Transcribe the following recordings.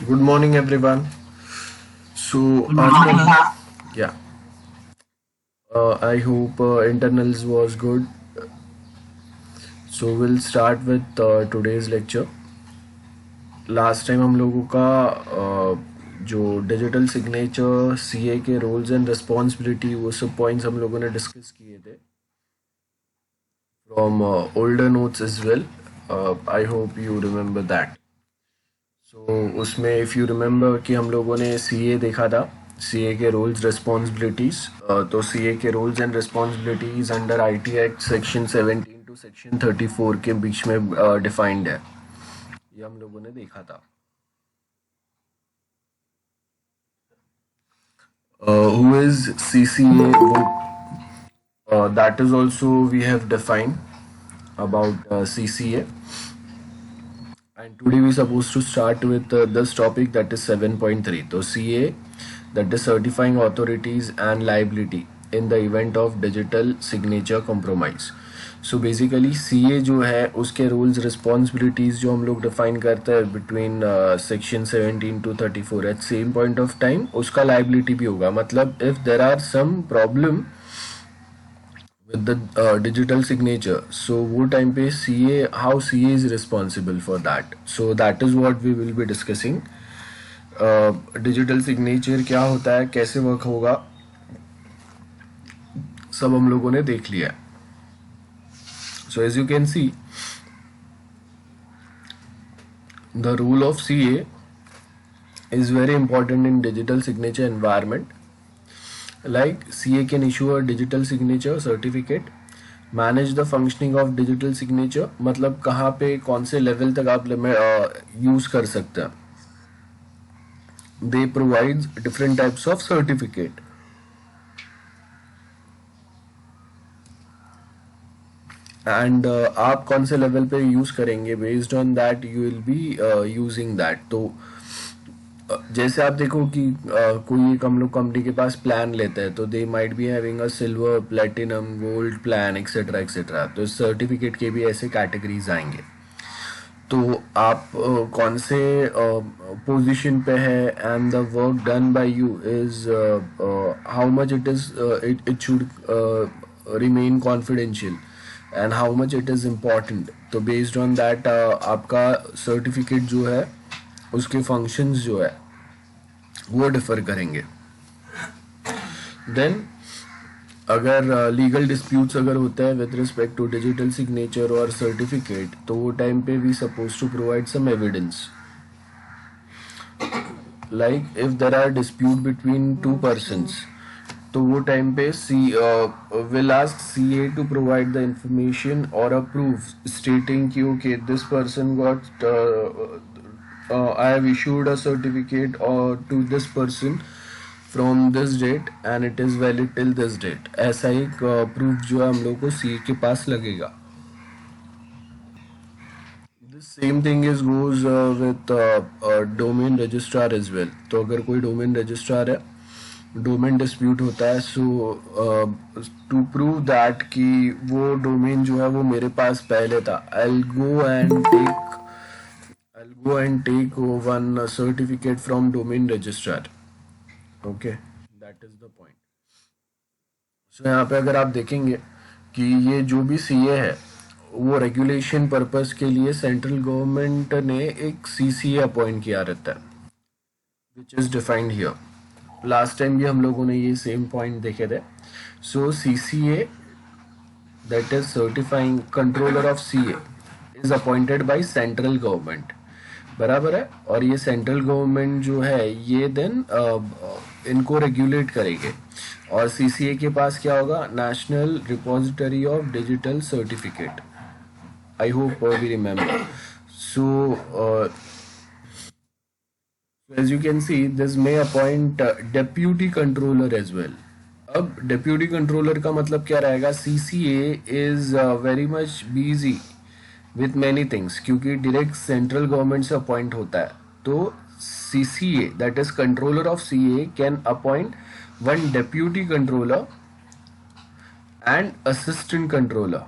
Good morning, everyone. So, Good आज का morning. yeah, I hope internals was good. So, we'll start with today's lecture. Last time हम लोगों का जो digital signature CA के roles and responsibility वो सब पॉइंट्स हम लोगों ने डिस्कस किए थे from older notes as well. I hope you remember that. So उसमें इफ़ यू रिमेम्बर कि हम लोगों ने सीए देखा था, सीए के रोल्स रिस्पॉन्सिबिलिटीज. तो सीए के roles and responsibilities under IT act section 17 to section 34 के बीच में डिफाइंड है. ये हम लोगों ने देखा था. Who is CCA? That is also we have defined about CCA. And today we supposed to start with this topic, that is 7.3. So CA, that is certifying authorities and liability in the event of digital signature compromise. So basically CA जो है उसके rules responsibilities जो हम लोग define करते हैं between section 17 to 34 at same point of time उसका liability भी होगा. मतलब if there are some problem with the digital signature, so वो time पे CA, how CA is responsible for that, so that is what we will be discussing. Digital signature क्या होता है, कैसे वर्क होगा, सब हम लोगों ने देख लिया. So as you can see the rule of CA is very important in digital signature environment. Like CA can issue a digital signature certificate, manage the functioning of digital signature. मतलब कहाँ पे कौन से लेवल तक आप use कर सकते हैं. They provide different types of certificate. And आप कौन से लेवल पे यूज करेंगे, based on that you will be using that. तो जैसे आप देखो कि कोई एक हम लोग कंपनी के पास प्लान लेते हैं, तो they might be having a silver, platinum, gold plan etcetera etcetera. तो सर्टिफिकेट के भी ऐसे कैटेगरीज आएंगे. तो आप कौन से पोजीशन पे है, and the work done by you is how much it is, it should remain confidential, and how much it is important. तो बेस्ड ऑन दैट आपका सर्टिफिकेट जो है उसके फंक्शंस जो है वो डिफर करेंगे. देन अगर लीगल डिस्प्यूट्स अगर होता है with respect to digital signature और सर्टिफिकेट, तो वो टाइम पे we suppose to provide some evidence. Like if there are dispute between two persons, तो वो टाइम पे she will ask CA to provide the information और अ प्रूफ स्टेटिंग कि okay this person got, I have issued a certificate और to this person from this date and it is valid till this date. ऐसा एक proof जो है हम लोग को सीए के पास लगेगा. The same thing is goes with domain registrar as well. तो अगर कोई डोमेन रजिस्ट्रार है, डोमेन डिस्प्यूट होता है, सो टू प्रूव दैट कि वो डोमेन जो है वो मेरे पास पहले था, I'll go and take one certificate from domain registrar. Okay, that is the point. सो यहाँ पे अगर आप देखेंगे कि ये जो भी सीए है वो रेगुलेशन पर्पस के लिए सेंट्रल गवर्नमेंट ने एक सीसीए अपॉइंट किया रहता है, which is defined here. Last time भी हम लोगों ने ये सेम पॉइंट देखे थे. So CCA, that is certifying controller of CA, is appointed by central government. बराबर है. और ये सेंट्रल गवर्नमेंट जो है ये देन इनको रेगुलेट करेंगे. और सीसीए के पास क्या होगा, national repository of digital certificate. I hope we remember. So as you can see, this may appoint deputy controller as well. अब डेप्यूटी कंट्रोलर का मतलब क्या रहेगा, CCA is very much busy with many things, क्योंकि direct central government से appoint होता है. तो CCA, that is controller of CA, can appoint one deputy controller and assistant controller.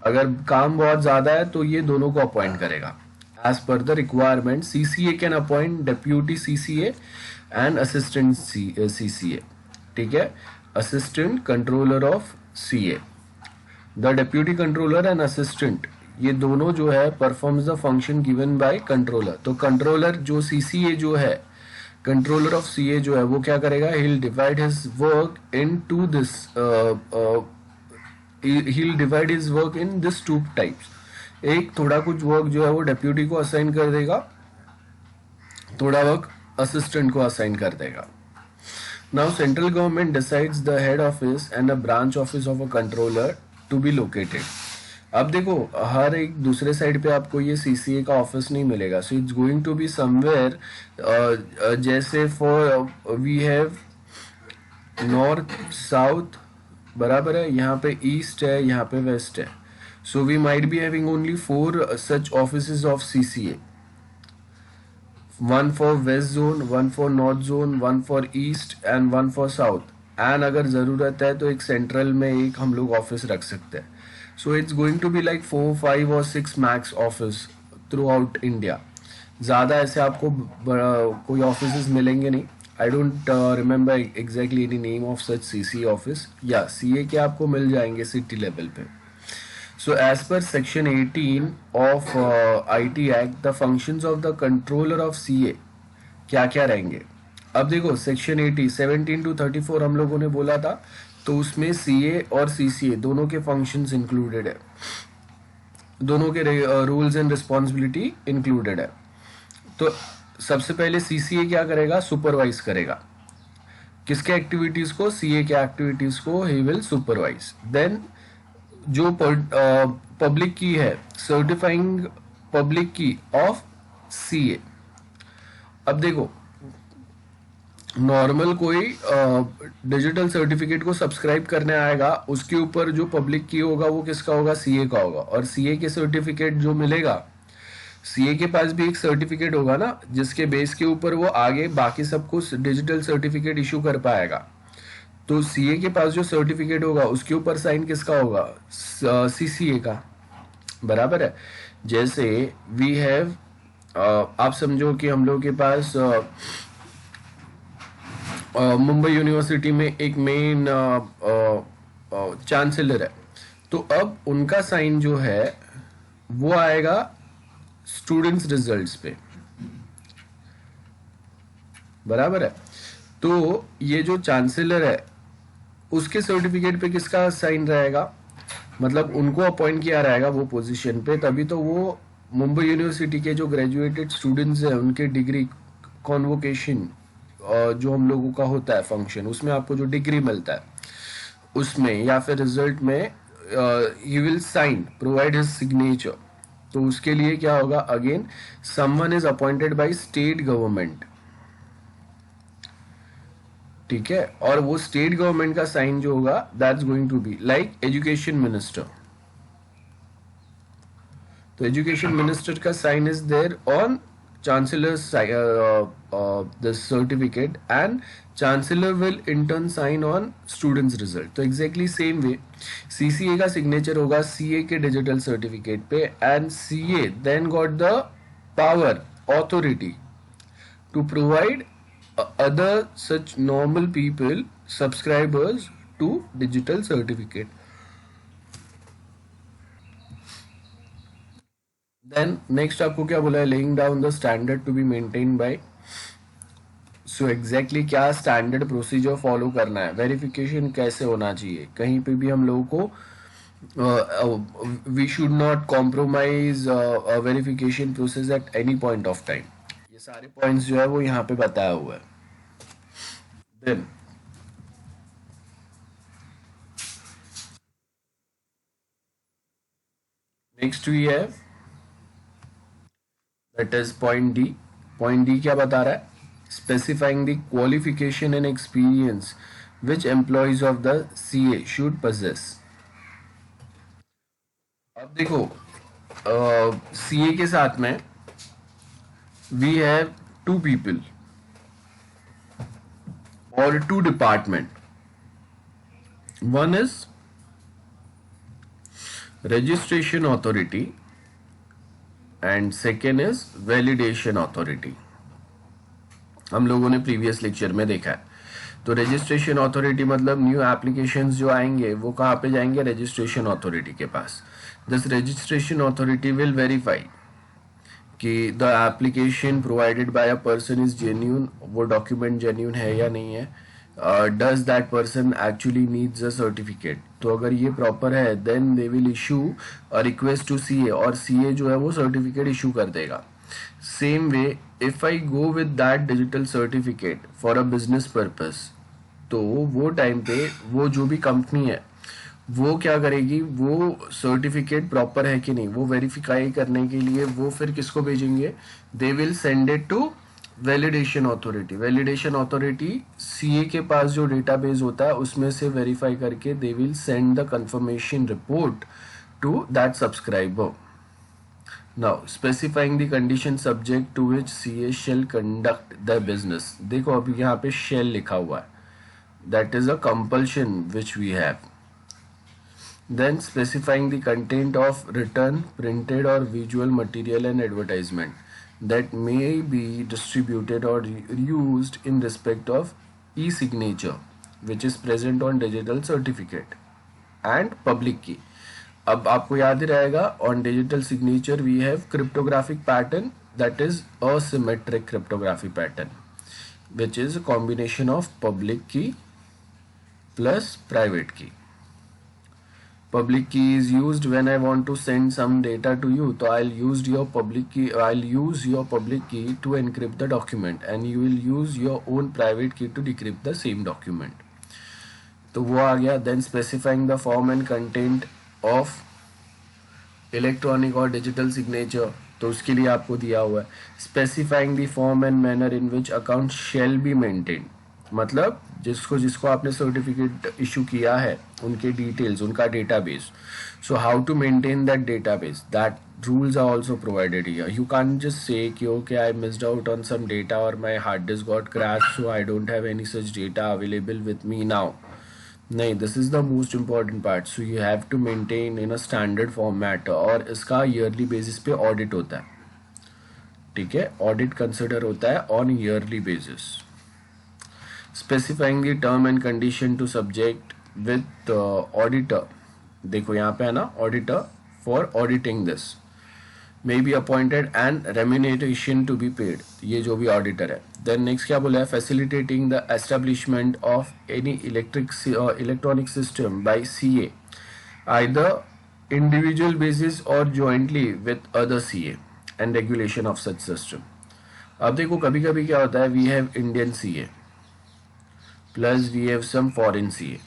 अगर काम बहुत ज़्यादा है तो ये दोनों को अपॉइंट करेगा. As per the requirement, CCA can appoint deputy CCA and assistant CCA. ठीक है, assistant controller of CA. The deputy controller and assistant, ये दोनों जो है performs the function given by controller. तो controller जो CCA जो है, controller of CA जो है वो क्या करेगा, he'll divide his work into this he'll divide his work in this two types. एक थोड़ा कुछ वर्क जो है वो डेप्यूटी को असाइन कर देगा, थोड़ा वर्क असिस्टेंट को असाइन कर देगा. Now central government decides the head office and a branch office of a controller to be located. अब देखो हर एक दूसरे साइड पे आपको ये सीसीए का ऑफिस नहीं मिलेगा, so it's going to be somewhere, जैसे for we have north south, बराबर है, यहाँ पे ईस्ट है, यहाँ पे वेस्ट है. So we might be having only 4 such offices of CCA. One for West Zone, one for North Zone, one for East and one for South. And अगर ज़रूरत है तो एक सेंट्रल में एक हम लोग ऑफिस रख सकते हैं. So it's going to be like 4, 5 or 6 max office throughout India. ज़्यादा ऐसे आपको कोई ऑफिस मिलेंगे नहीं. I don't remember exactly any name of such CCA office. या CA के आपको मिल जाएंगे सिटी लेवल पे. So as per section 18 of IT Act, the functions of the controller of CA क्या क्या रहेंगे. अब देखो सेक्शन 80 17 to 34 हम लोगों ने बोला था, तो उसमें CA और CCA दोनों के फंक्शंस इंक्लूडेड है, दोनों के रूल्स एंड रिस्पॉन्सिबिलिटी इंक्लूडेड है. तो सबसे पहले CCA क्या करेगा, सुपरवाइज करेगा किसके एक्टिविटीज को, CA के एक्टिविटीज को ही विल सुपरवाइज. देन जो पब्लिक की है, सर्टिफाइंग पब्लिक की ऑफ CA. अब देखो नॉर्मल कोई डिजिटल सर्टिफिकेट को सब्सक्राइब करने आएगा, उसके ऊपर जो पब्लिक की होगा वो किसका होगा, CA का होगा. और CA के सर्टिफिकेट जो मिलेगा, CA के पास भी एक सर्टिफिकेट होगा ना, जिसके बेस के ऊपर वो आगे बाकी सब कुछ डिजिटल सर्टिफिकेट इशू कर पाएगा. तो CA के पास जो सर्टिफिकेट होगा उसके ऊपर साइन किसका होगा, CCA का, बराबर है. जैसे वी हैव, आप समझो कि हम लोग के पास मुंबई यूनिवर्सिटी में एक मेन चांसलर है, तो अब उनका साइन जो है वो आएगा स्टूडेंट्स रिजल्ट्स पे, बराबर है. तो ये जो चांसलर है उसके सर्टिफिकेट पे किसका साइन रहेगा, मतलब उनको अपॉइंट किया रहेगा वो पोजीशन पे, तभी तो वो मुंबई यूनिवर्सिटी के जो ग्रेजुएटेड स्टूडेंट्स हैं उनके डिग्री कॉन्वोकेशन जो हम लोगों का होता है फंक्शन, उसमें आपको जो डिग्री मिलता है उसमें या फिर रिजल्ट में he will sign, provide his signature. तो उसके लिए क्या होगा, again someone is appointed by state government, ठीक है. और वो स्टेट गवर्नमेंट का साइन जो होगा that's going to be like education minister. तो एजुकेशन मिनिस्टर का sign is there on chancellor's the certificate, and chancellor will in turn sign on students result. तो exactly same way CCA का signature होगा CA के digital certificate पे, and CA then got the power, authority to provide other such normal people, subscribers to digital certificate. Then next आपको क्या बोला है, laying down the standard to be maintain by. So exactly क्या standard procedure follow करना है, verification कैसे होना चाहिए, कहीं पे भी हम लोगों को we should not compromise verification process at any point of time. ये सारे पॉइंट्स जो है वो यहाँ पे बताया हुआ है. Then next we have that is point D. Point D क्या बता रहा है, specifying the qualification and experience which employees of the CA should possess. अब देखो CA के साथ में we have 2 people or 2 department. One is registration authority and second is validation authority, हम लोगों ने प्रीवियस लेक्चर में देखा है। तो रजिस्ट्रेशन अथॉरिटी मतलब न्यू एप्लीकेशंस जो आएंगे वो कहाँ पे जाएंगे, रजिस्ट्रेशन अथॉरिटी के पास। This registration authority will verify कि the application provided by a person is genuine, वो डॉक्यूमेंट जेन्यून है या नहीं है, does that person actually needs a certificate. तो अगर ये प्रॉपर है then they will issue a request to CA, और सीए जो है वो सर्टिफिकेट इशू कर देगा। Same way if I go with that digital certificate for a business purpose, तो वो टाइम पे वो जो भी कंपनी है वो क्या करेगी, वो सर्टिफिकेट प्रॉपर है कि नहीं वो वेरीफाई करने के लिए वो फिर किसको भेजेंगे, they will send it to validation authority. Validation authority CA के पास जो डेटाबेस होता है उसमें से वेरीफाई करके they will send the confirmation report to that subscriber. Now specifying the condition subject to which CA shall conduct the business. देखो अभी यहाँ पे शेल लिखा हुआ है, that is a compulsion which we have. Then specifying the content of written, printed or visual material and advertisement that may be distributed or used in respect of e-signature which is present on digital certificate and public key. अब आपको याद ही रहेगा on digital signature we have cryptographic pattern, that is asymmetric cryptography pattern which is a combination of public key plus private key. Public key is used when I want to send some data to you, so I'll use your public key to encrypt the document and you will use your own private key to decrypt the same document. तो वो आ गया। Then specifying the form and content of electronic or digital signature, तो उसके लिए आपको दिया हुआ है। Specifying the form and manner in which account shall be maintained, मतलब जिसको आपने सर्टिफिकेट इशू किया है उनके डिटेल्स, उनका database. So how to maintain that database, that rules are also provided here. You can just say कि okay I missed out on some data और my hard disk got crash so I don't have any such data available with me now. नहीं, this is the most important part. So you have to maintain in a standard format, और इसका yearly basis पे audit होता है। ठीक है, audit consider होता है on yearly basis. Specifying the term and condition to subject with auditor, देखो यहाँ पे है ना auditor for auditing this may be appointed and remuneration to be paid, ये जो भी auditor है। Then next क्या बोला है, facilitating the establishment of any electronic system by CA either individual basis or jointly with other CA and regulation of such system। अब देखो कभी कभी क्या होता है, we have Indian CA plus we have some foreign CA,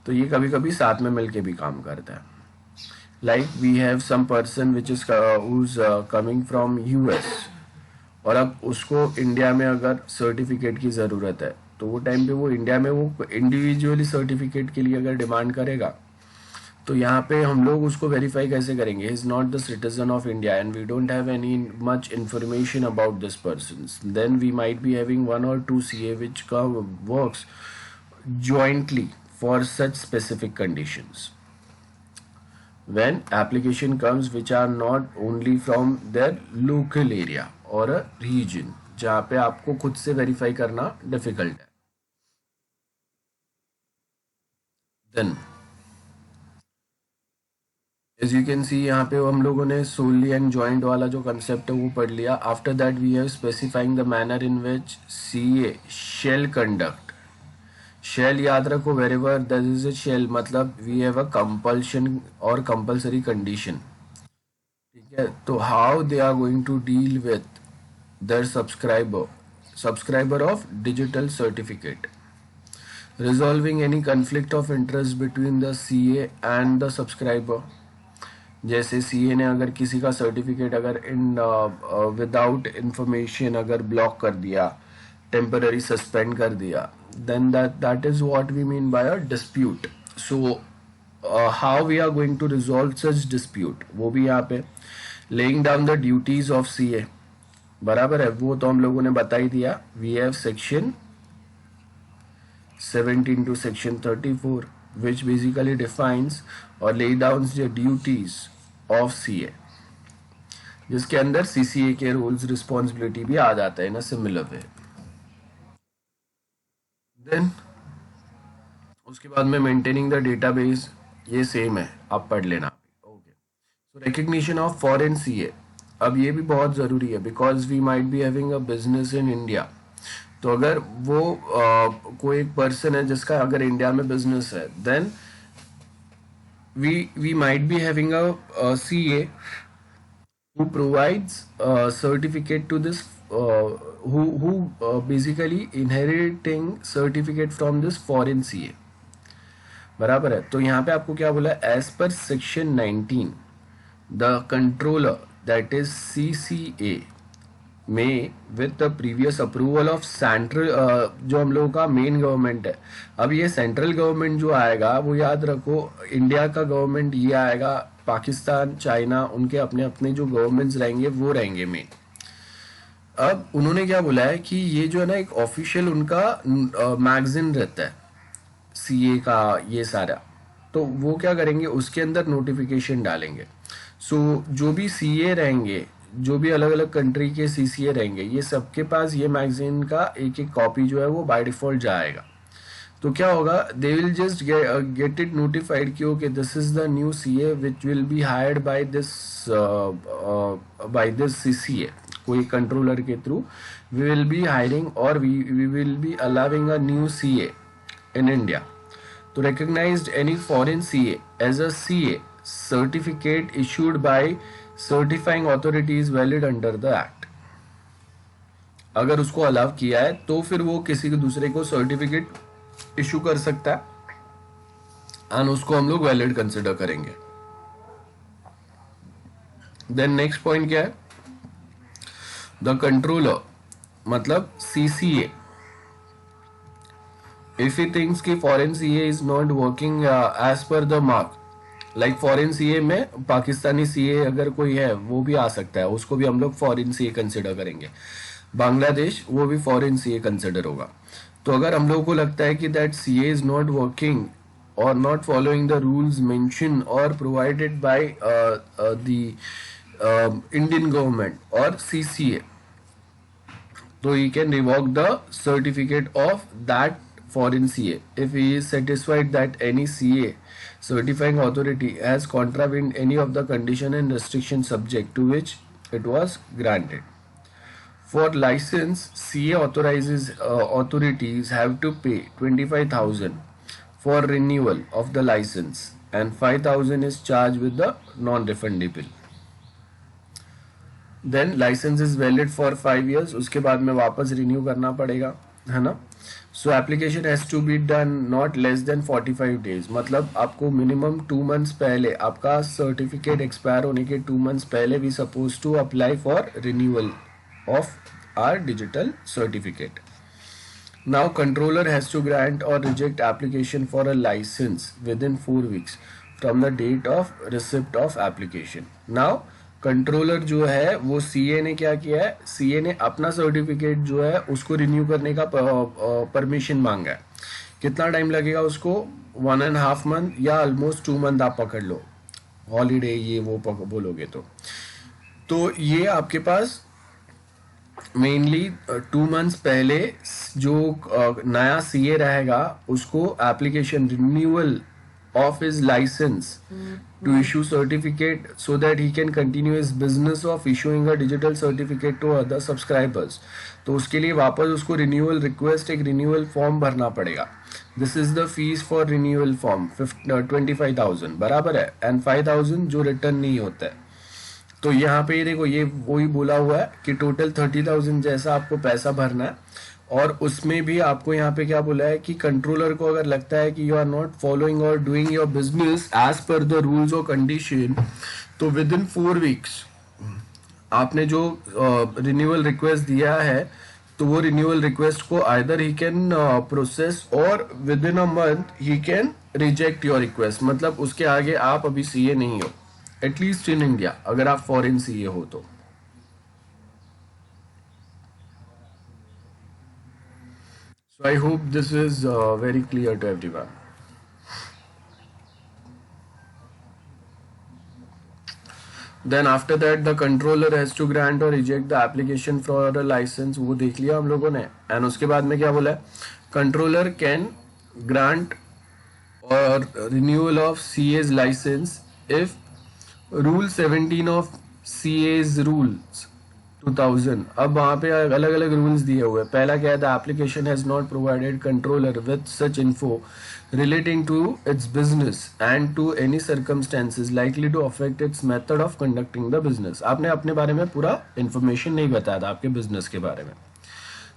तो ये कभी कभी साथ में मिलके भी काम करता है। Like we have some person which is coming from US, और अब उसको इंडिया में अगर सर्टिफिकेट की ज़रूरत है तो वो टाइम पे वो इंडिया में वो इंडिविजुअली सर्टिफिकेट के लिए अगर डिमांड करेगा तो यहाँ पे हम लोग उसको वेरीफाई कैसे करेंगे, is not the citizen of India and we don't have any much information about this person, then we might be having one और two CA which works jointly for such specific conditions when application comes which are not only from their local area or a region जहाँ पे आपको खुद से verify करना difficult है। Then as you can see यहाँ पे हम लोगों ने सोली एंड जॉइंट वाला जो कंसेप्ट है वो पढ़ लिया। After that we have specifying the manner in which CA shall conduct. Shall याद रखो, wherever that is a shall मतलब we have a compulsion or compulsory condition. ठीक है, तो how they are going to deal with their subscriber of digital certificate, resolving any conflict of interest between the CA and the subscriber। जैसे CA ने अगर किसी का certificate अगर without information अगर ब्लॉक कर दिया, टेम्पररी सस्पेंड कर दिया, then that is what we mean by a dispute। so how we are going to resolve such dispute, वो भी यहाँ पे laying down the duties of CA बराबर है, वो तो हम लोगों ने बता ही दिया। We have section 17 to section 34 which basically defines or lay down the duties of CA। जिसके अंदर सीसीए के रूल्स रिस्पॉन्सिबिलिटी भी आ जाता है इन अ सिमिलर वे। देन उसके बाद में मेंटेनिंग द डेटाबेस, ये सेम है, आप पढ़ लेना। Okay, so recognition of foreign CA, अब ये भी बहुत ज़रूरी है because we might be having a business in India. तो अगर वो कोई एक पर्सन है जिसका अगर इंडिया में बिजनेस है, then we might be having a CA who provides a certificate to this who basically inheriting certificate from this foreign CA, बराबर है। तो यहाँ पे आपको क्या बोला, as per section 19 the controller that is CCA में with the previous approval of central, जो हम लोगों का मेन गवर्नमेंट है। अब ये सेंट्रल गवर्नमेंट जो आएगा वो याद रखो, इंडिया का गवर्नमेंट ये आएगा, पाकिस्तान, चाइना, उनके अपने अपने जो गवर्नमेंट्स रहेंगे वो रहेंगे मेन। अब उन्होंने क्या बोला है कि ये जो है ना एक ऑफिशियल उनका मैगजीन रहता है सीए का, ये सारा, तो वो क्या करेंगे उसके अंदर नोटिफिकेशन डालेंगे। सो जो भी सीए रहेंगे, जो भी अलग अलग कंट्री के सीसीए रहेंगे, ये सबके पास ये मैगजीन का एक एक कॉपी जो है वो बाय डिफॉल्ट जाएगा। तो क्या होगा, they will just get it notified कि okay this is the new CA which will be hired by this CCA, कोई कंट्रोलर के through we will be hiring और we will be allowing a new CA in India. To recognize any foreign CA as a CA certificate issued by certifying authority is valid under the act. अगर उसको allow किया है तो फिर वो किसी के दूसरे को सर्टिफिकेट इशू कर सकता है एंड उसको हम लोग वैलिड कंसिडर करेंगे। देन नेक्स्ट पॉइंट क्या है, द कंट्रोलर मतलब सीसीए if he thinks कि foreign CA is not working as per the mark, like foreign CA में पाकिस्तानी CA अगर कोई है वो भी आ सकता है, उसको भी हम लोग foreign CA कंसिडर करेंगे। बांग्लादेश वो भी foreign CA कंसिडर होगा। तो अगर हम लोगों को लगता है कि that CA is not working or not following the rules mentioned or provided by the Indian government or CCA, so he can revoke the certificate of that foreign CA if he is satisfied that any CA certifying authority has contravened any of the condition and restriction subject to which it was granted. For license, CA authorizes authorities have to pay 25,000 for renewal of the license and 5,000 is charged with the non-refundable. Then license is valid for 5 years, उसके बाद में वापस renew करना पड़ेगा, है ना। So application has to be done not less than 45 days, मतलब आपको मिनिमम 2 months पहले, आपका सर्टिफिकेट एक्सपायर होने के 2 months पहले we suppose to apply for renewal of our digital certificate. Now controller has to grant और reject application for a licence within 4 weeks from the date of receipt of application. Now controller जो है वो CA ने क्या किया है, CA ने अपना सर्टिफिकेट जो है उसको रिन्यू करने का परमिशन मांगा है। कितना टाइम लगेगा उसको, 1.5 month या ऑलमोस्ट 2 month आप पकड़ लो, हॉलीडे ये वो बोलोगे तो ये आपके पास मेनली 2 months पहले जो नया सीए रहेगा उसको application renewal of his license to issue certificate so that he can continue his business of issuing a digital certificate to other subscribers, तो उसके लिए वापस उसको रिन्यूअल रिक्वेस्ट, एक रिन्यूअल फॉर्म भरना पड़ेगा। This is the fees for renewal form 25,000 बराबर है एंड 5,000 जो रिटर्न नहीं होता है। तो यहाँ पे देखो ये वही बोला हुआ है कि टोटल 30,000 जैसा आपको पैसा भरना है और उसमें भी आपको यहाँ पे क्या बोला है कि कंट्रोलर को अगर लगता है कि you are not following or doing your business as per the rules or condition, तो विद इन 4 weeks आपने जो रिन्यूअल रिक्वेस्ट दिया है तो वो रिन्यूअल रिक्वेस्ट को आइदर ही कैन प्रोसेस और with in a month he can reject your request, मतलब उसके आगे आप अभी सीए नहीं हो, एटलीस्ट इन इंडिया, अगर आप फॉरेन सीए हो तो। So I hope this is very clear to everyone. Then after that the controller has to grant और reject the application for a licence, वो देख लिया हम लोगों ने। एंड उसके बाद में क्या बोला है, controller can grant or renewal of CA's license if rule 17 of CA's rules 2000। अब वहाँ पे अलग अलग रूल्स दिए हुए हैं। पहला क्या है, the application has not provided controller with such info relating to its business and to any circumstances likely to affect its method of conducting the business। आपने अपने बारे में पूरा इंफॉर्मेशन नहीं बताया था आपके बिजनेस के बारे में।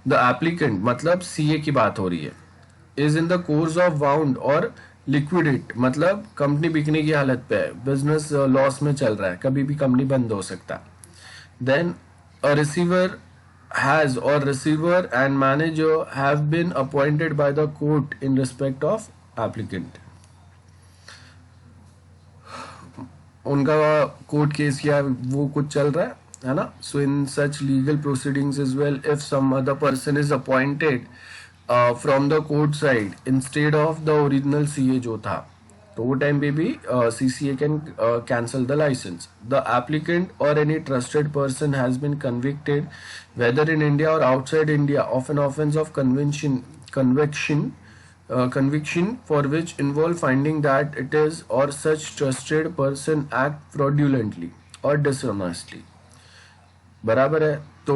द एप्लीकेंट मतलब CA की बात हो रही है, is in the course of wound और लिक्विडेट मतलब कंपनी बिकने की हालत पे है, बिजनेस लॉस में चल रहा है, कभी भी कंपनी बंद हो सकता है। Then a receiver has or receiver and manager have been appointed by the court in respect of applicant। उनका कोर्ट केस या वो कुछ चल रहा है ना। So in such legal proceedings is well if some other person is appointed from the court side instead of the original CA जो था, तो वो टाइम पे भी CCA can cancel the licence. The applicant और any trusted person has been convicted whether in India और outside India of an offence of conviction for which involve finding that it is or such trusted person act fraudulently or dishonestly। बराबर है। तो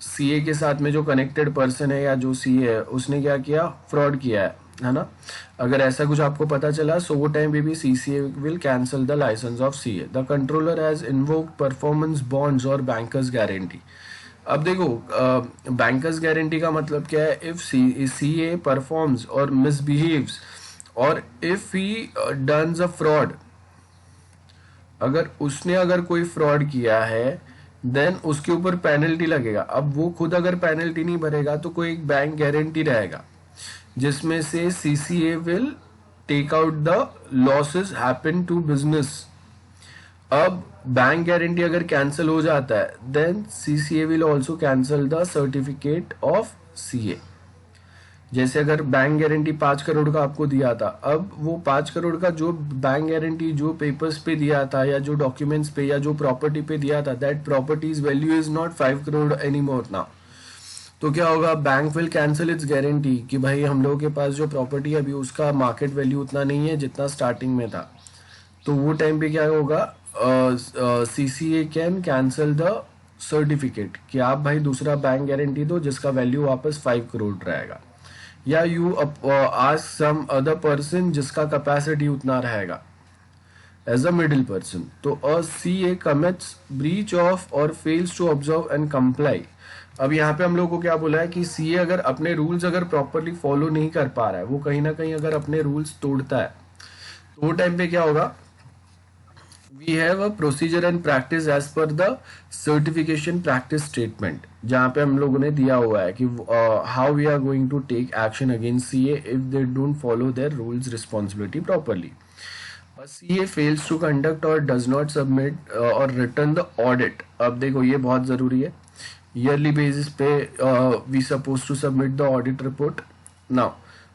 CA के साथ में जो connected person है या जो CA है उसने क्या किया, फ्रॉड किया है ना। अगर ऐसा कुछ आपको पता चला सो वो टाइम पे भी CCA will cancel the license of CA। The controller has invoked performance bonds or bankers guarantee. अब देखो बैंकर्स गारंटी का मतलब क्या है, इफ CA परफॉर्म्स और मिसबिहेव्स और इफ ही डन्स अ फ्रॉड, अगर कोई फ्रॉड किया है देन उसके ऊपर पेनल्टी लगेगा। अब वो खुद अगर पेनल्टी नहीं भरेगा तो कोई एक बैंक गारंटी रहेगा जिसमें से CCA will take out the losses happen to business. अब बैंक गारंटी अगर कैंसिल हो जाता है then CCA will also cancel the certificate of CA। जैसे अगर बैंक गारंटी 5 करोड़ का आपको दिया था, अब वो 5 करोड़ का जो बैंक गारंटी जो पेपर्स पे दिया था या जो डॉक्यूमेंट्स पे या जो प्रॉपर्टी पे दिया था, that properties value is not 5 crore any more now. तो क्या होगा, bank will cancel it's guarantee कि भाई हम लोगों के पास जो प्रॉपर्टी है अभी उसका मार्केट वैल्यू उतना नहीं है जितना स्टार्टिंग में था। तो वो टाइम पे क्या होगा, CCA can cancel the certificate कि आप भाई दूसरा बैंक गारंटी दो जिसका वैल्यू वापस 5 करोड़ रहेगा, या you ask some other person जिसका कैपेसिटी उतना रहेगा एज अ मिडिल पर्सन। तो CA commits breach of or fails to observe and comply. अब यहाँ पे हम लोग को क्या बोला है कि CA अगर अपने रूल्स अगर प्रॉपरली फॉलो नहीं कर पा रहा है, वो कहीं ना कहीं अगर अपने रूल्स तोड़ता है, तो वो टाइम पे क्या होगा, we have a procedure and practice as per the certification practice statement, जहाँ पे हम लोगों ने दिया हुआ है कि how we are going to take action against CA if they don't follow their rules responsibility properly. CA fails to conduct or does not submit or return the audit। अब देखो ये बहुत जरूरी है, ईयरली बेसिस पे we suppose to submit the audit report. Now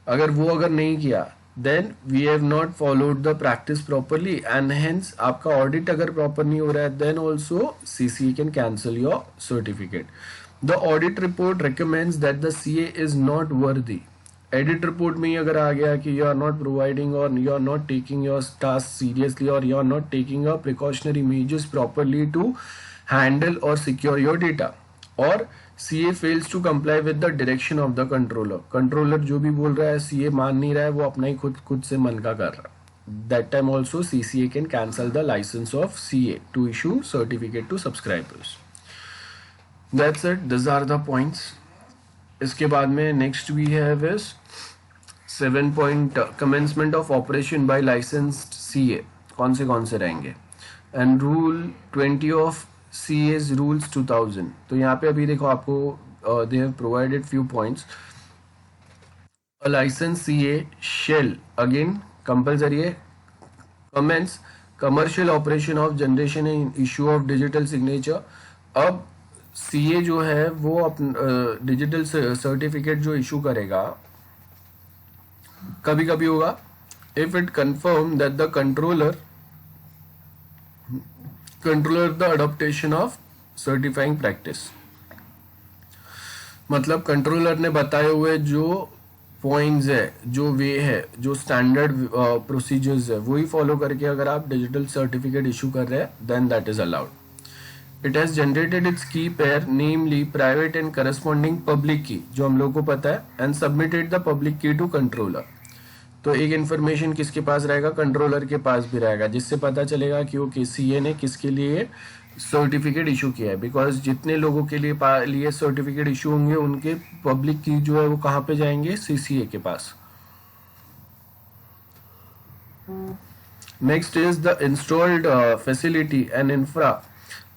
अगर नहीं किया then we have not followed the practice properly and hence आपका ऑडिट अगर प्रॉपर नहीं हो रहा है then also CCA can cancel your certificate. The audit report recommends that the CA is not worthy. Audit report में ही अगर आ गया कि you are not providing or you are not taking your task seriously or you are not taking a precautionary measures properly to handle or secure your data, or CA fails to comply with the direction of the controller. Controller जो भी बोल रहा है CA मान नहीं रहा है, वो अपना ही खुद से मन का कर रहा है, that time also CCA can cancel the license of CA to issue certificate to subscribers. That's it, this are the points. इसके बाद में next we have is 7 point commencement of operation by licensed CA। कौन से रहेंगे, and rule 20 of CA's rules 2000। तो यहाँ पे अभी देखो आपको they have provided few points. A licence CA shall again compulsory है commence commercial operation of generation and issue of digital signature. अब CA जो है वो डिजिटल सर्टिफिकेट जो इशू करेगा कभी होगा if it confirm that the controller the adaptation of certifying practice, मतलब कंट्रोलर ने बताए हुए जो पॉइंट्स है, जो वे है, जो स्टैंडर्ड प्रोसीजर्स है, वही फॉलो करके अगर आप डिजिटल सर्टिफिकेट इशू कर रहे हैं then that is allowed. It has generated its key pair namely private and corresponding public key, जो हम लोग को पता है, and submitted the public key to controller. तो एक इन्फॉर्मेशन किसके पास रहेगा, कंट्रोलर के पास भी रहेगा, जिससे पता चलेगा कि वो सीए ने किसके लिए सर्टिफिकेट इशू किया है. बिकॉज जितने लोगों के लिए सर्टिफिकेट इशू होंगे उनके पब्लिक की जो है वो कहाँ पे जाएंगे, सीसीए के पास. Next is the installed facility and infra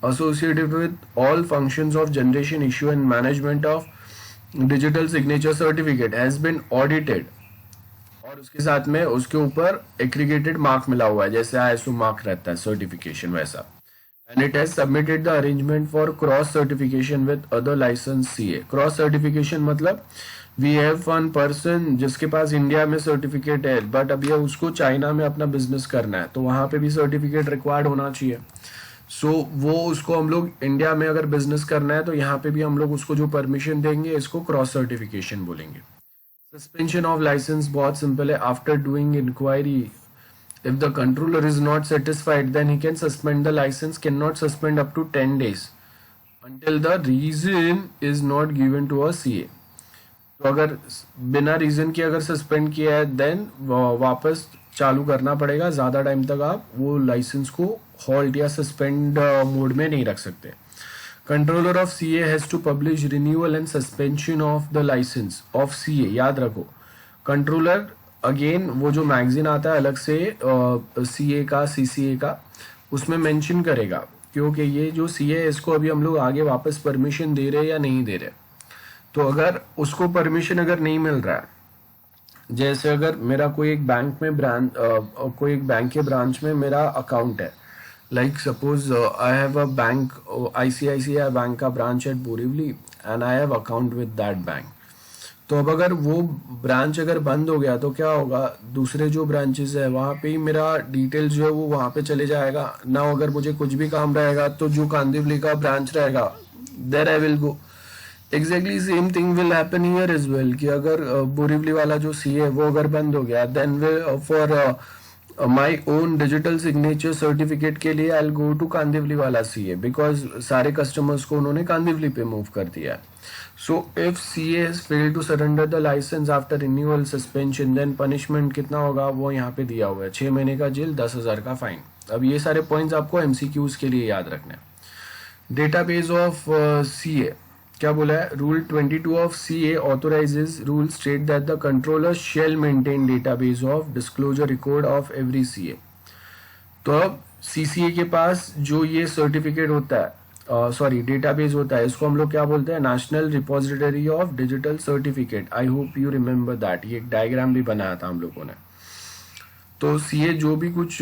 associated with all functions of generation, issue and management of digital signature certificate has been audited, और उसके साथ में उसके ऊपर एग्रीगेटेड मार्क मिला हुआ है, जैसे ISO मार्क रहता है सर्टिफिकेशन वैसा. And it has submitted the arrangement for cross certification with other license CA. Cross certification मतलब वी हैव वन पर्सन जिसके पास इंडिया में सर्टिफिकेट है बट अभी उसको चाइना में अपना बिजनेस करना है, तो वहां पे भी सर्टिफिकेट रिक्वायर्ड होना चाहिए. सो वो उसको हम लोग इंडिया में अगर बिजनेस करना है तो यहाँ पे भी हम लोग उसको जो परमिशन देंगे इसको क्रॉस सर्टिफिकेशन बोलेंगे. सस्पेंशन ऑफ लाइसेंस बहुत सिंपल है. After doing inquiry if the controller is not satisfied then he can suspend the license, can not suspend up to 10 days until the reason is not given to a CA. तो अगर बिना reason के अगर suspend किया है then वापस चालू करना पड़ेगा. ज्यादा टाइम तक आप वो लाइसेंस को हॉल्ट या सस्पेंड मोड में नहीं रख सकते. Controller of CA has to publish renewal and suspension of the license of CA. याद रखो, कंट्रोलर अगेन वो जो मैगजीन आता है अलग से सीए का, सीसीए का, उसमें मेंशन करेगा क्योंकि ये जो सीए है इसको अभी हम लोग आगे वापस परमिशन दे रहे हैं या नहीं दे रहे. तो अगर उसको परमिशन अगर नहीं मिल रहा है, जैसे अगर मेरा कोई एक बैंक में कोई एक बैंक के ब्रांच में मेरा अकाउंट है, like suppose I have a bank, ICICI bank का branch at Borivali and I have account with that bank. तो अब अगर वो ब्रांच अगर बंद हो गया तो क्या होगा, दूसरे जो ब्रांचेस है वहाँ पे ही मेरा डिटेल जो है वो वहाँ पे चले जाएगा ना. अगर मुझे कुछ भी काम रहेगा तो जो कांदिवली का ब्रांच रहेगा there I will go. Exactly same thing will happen here as well कि अगर बोरीवली वाला जो सीए है वो अगर बंद हो गया then for my own digital signature certificate के लिए I will go to Kandivali वाला सीए बिकॉज सारे कस्टमर्स को उन्होंने कांदिवली पे मूव कर दिया है. So if CA has failed to surrender the license after renewal suspension then punishment कितना होगा वो यहाँ पे दिया हुआ है, 6 महीने का जेल, 10,000 का फाइन. अब ये सारे पॉइंट्स आपको MCQs के लिए याद रखना है. डेटाबेस ऑफ सीए क्या बोला है, rule 22 of CA authorizes rule state that the controller shall maintain database of disclosure record of every CA. तो अब सीसीए के पास जो ये सर्टिफिकेट होता है, सॉरी डेटाबेस होता है, इसको हम लोग क्या बोलते हैं, national repository of digital certificate. I hope you remember that. ये एक डायग्राम भी बनाया था हम लोगों ने. तो सीए जो भी कुछ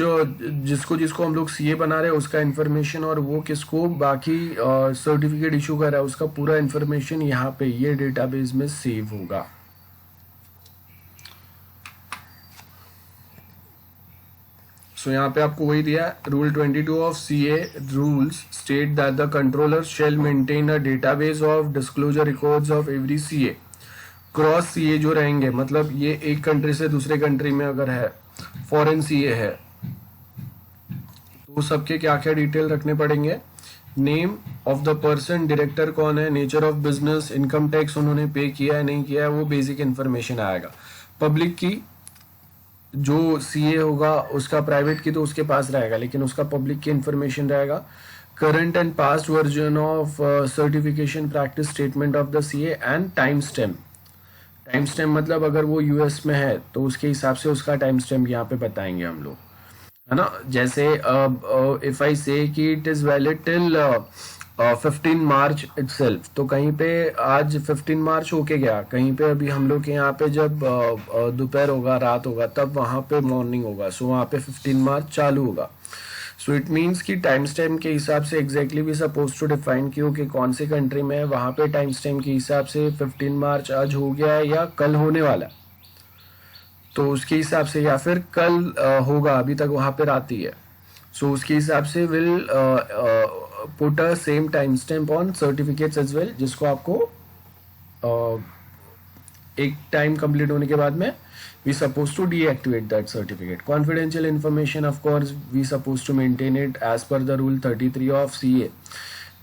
जिसको जिसको हम लोग सीए बना रहे हैं उसका इन्फॉर्मेशन और वो किसको बाकी सर्टिफिकेट इशू कर रहा है उसका पूरा इन्फॉर्मेशन यहाँ पे ये डेटाबेस में सेव होगा. सो यहाँ पे आपको वही दिया, rule 22 of CA rules state that the controller shall maintain a database of disclosure records of every CA. Cross CA जो रहेंगे, मतलब ये एक कंट्री से दूसरे कंट्री में अगर है, फॉरेन सीए है, तो सबके क्या क्या डिटेल रखने पड़ेंगे, name of the person, director कौन है, nature of business, income tax उन्होंने पे किया है नहीं किया है, वो बेसिक इन्फॉर्मेशन आएगा. पब्लिक की जो सीए होगा उसका, प्राइवेट की तो उसके पास रहेगा लेकिन उसका पब्लिक की इंफॉर्मेशन रहेगा. Current and past version of certification practice statement of the CA and time stamp. Time stamp मतलब अगर वो यूएस में है तो उसके हिसाब से उसका टाइम स्टैम्प यहाँ पे बताएंगे हम लोग, है ना. जैसे इफ आई से कि it is valid till 15 March itself, तो कहीं पे आज 15 मार्च होके गया, कहीं पे अभी हम लोग के यहाँ पे जब दोपहर होगा, रात होगा, तब वहाँ पे मॉर्निंग होगा. सो वहाँ पे 15 मार्च चालू होगा. सो इट मीन्स कि टाइम स्टैम्प के हिसाब से exactly we suppose to define कि कौन से कंट्री में है, वहाँ पे टाइम स्टैम्प के हिसाब से 15 मार्च आज हो गया है या कल होने वाला है, तो उसके हिसाब से, या फिर कल होगा, अभी तक वहाँ पे रात ही है. सो उसके हिसाब से will put a same time stamp on certificates as well, जिसको आपको एक टाइम कंप्लीट होने के बाद में we supposed to deactivate that certificate. Confidential information, of course, we supposed to maintain it as per the rule 33 of CA,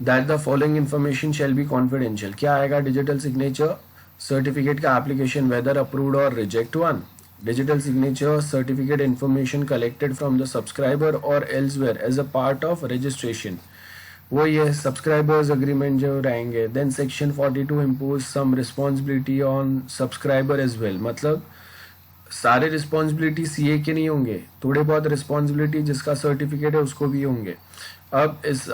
that the following information shall be confidential. क्या आएगा? Digital signature certificate का application whether approved और reject one, digital signature certificate information collected from the subscriber और elsewhere as a part of registration, वो ये subscribers agreement जो रहेंगे. Then section 42 impose some responsibility on subscriber as well, मतलब सारे responsibility CA के नहीं होंगे, थोड़े बहुत रिस्पॉन्सिबिलिटी जिसका सर्टिफिकेट है उसको भी होंगे. अब इस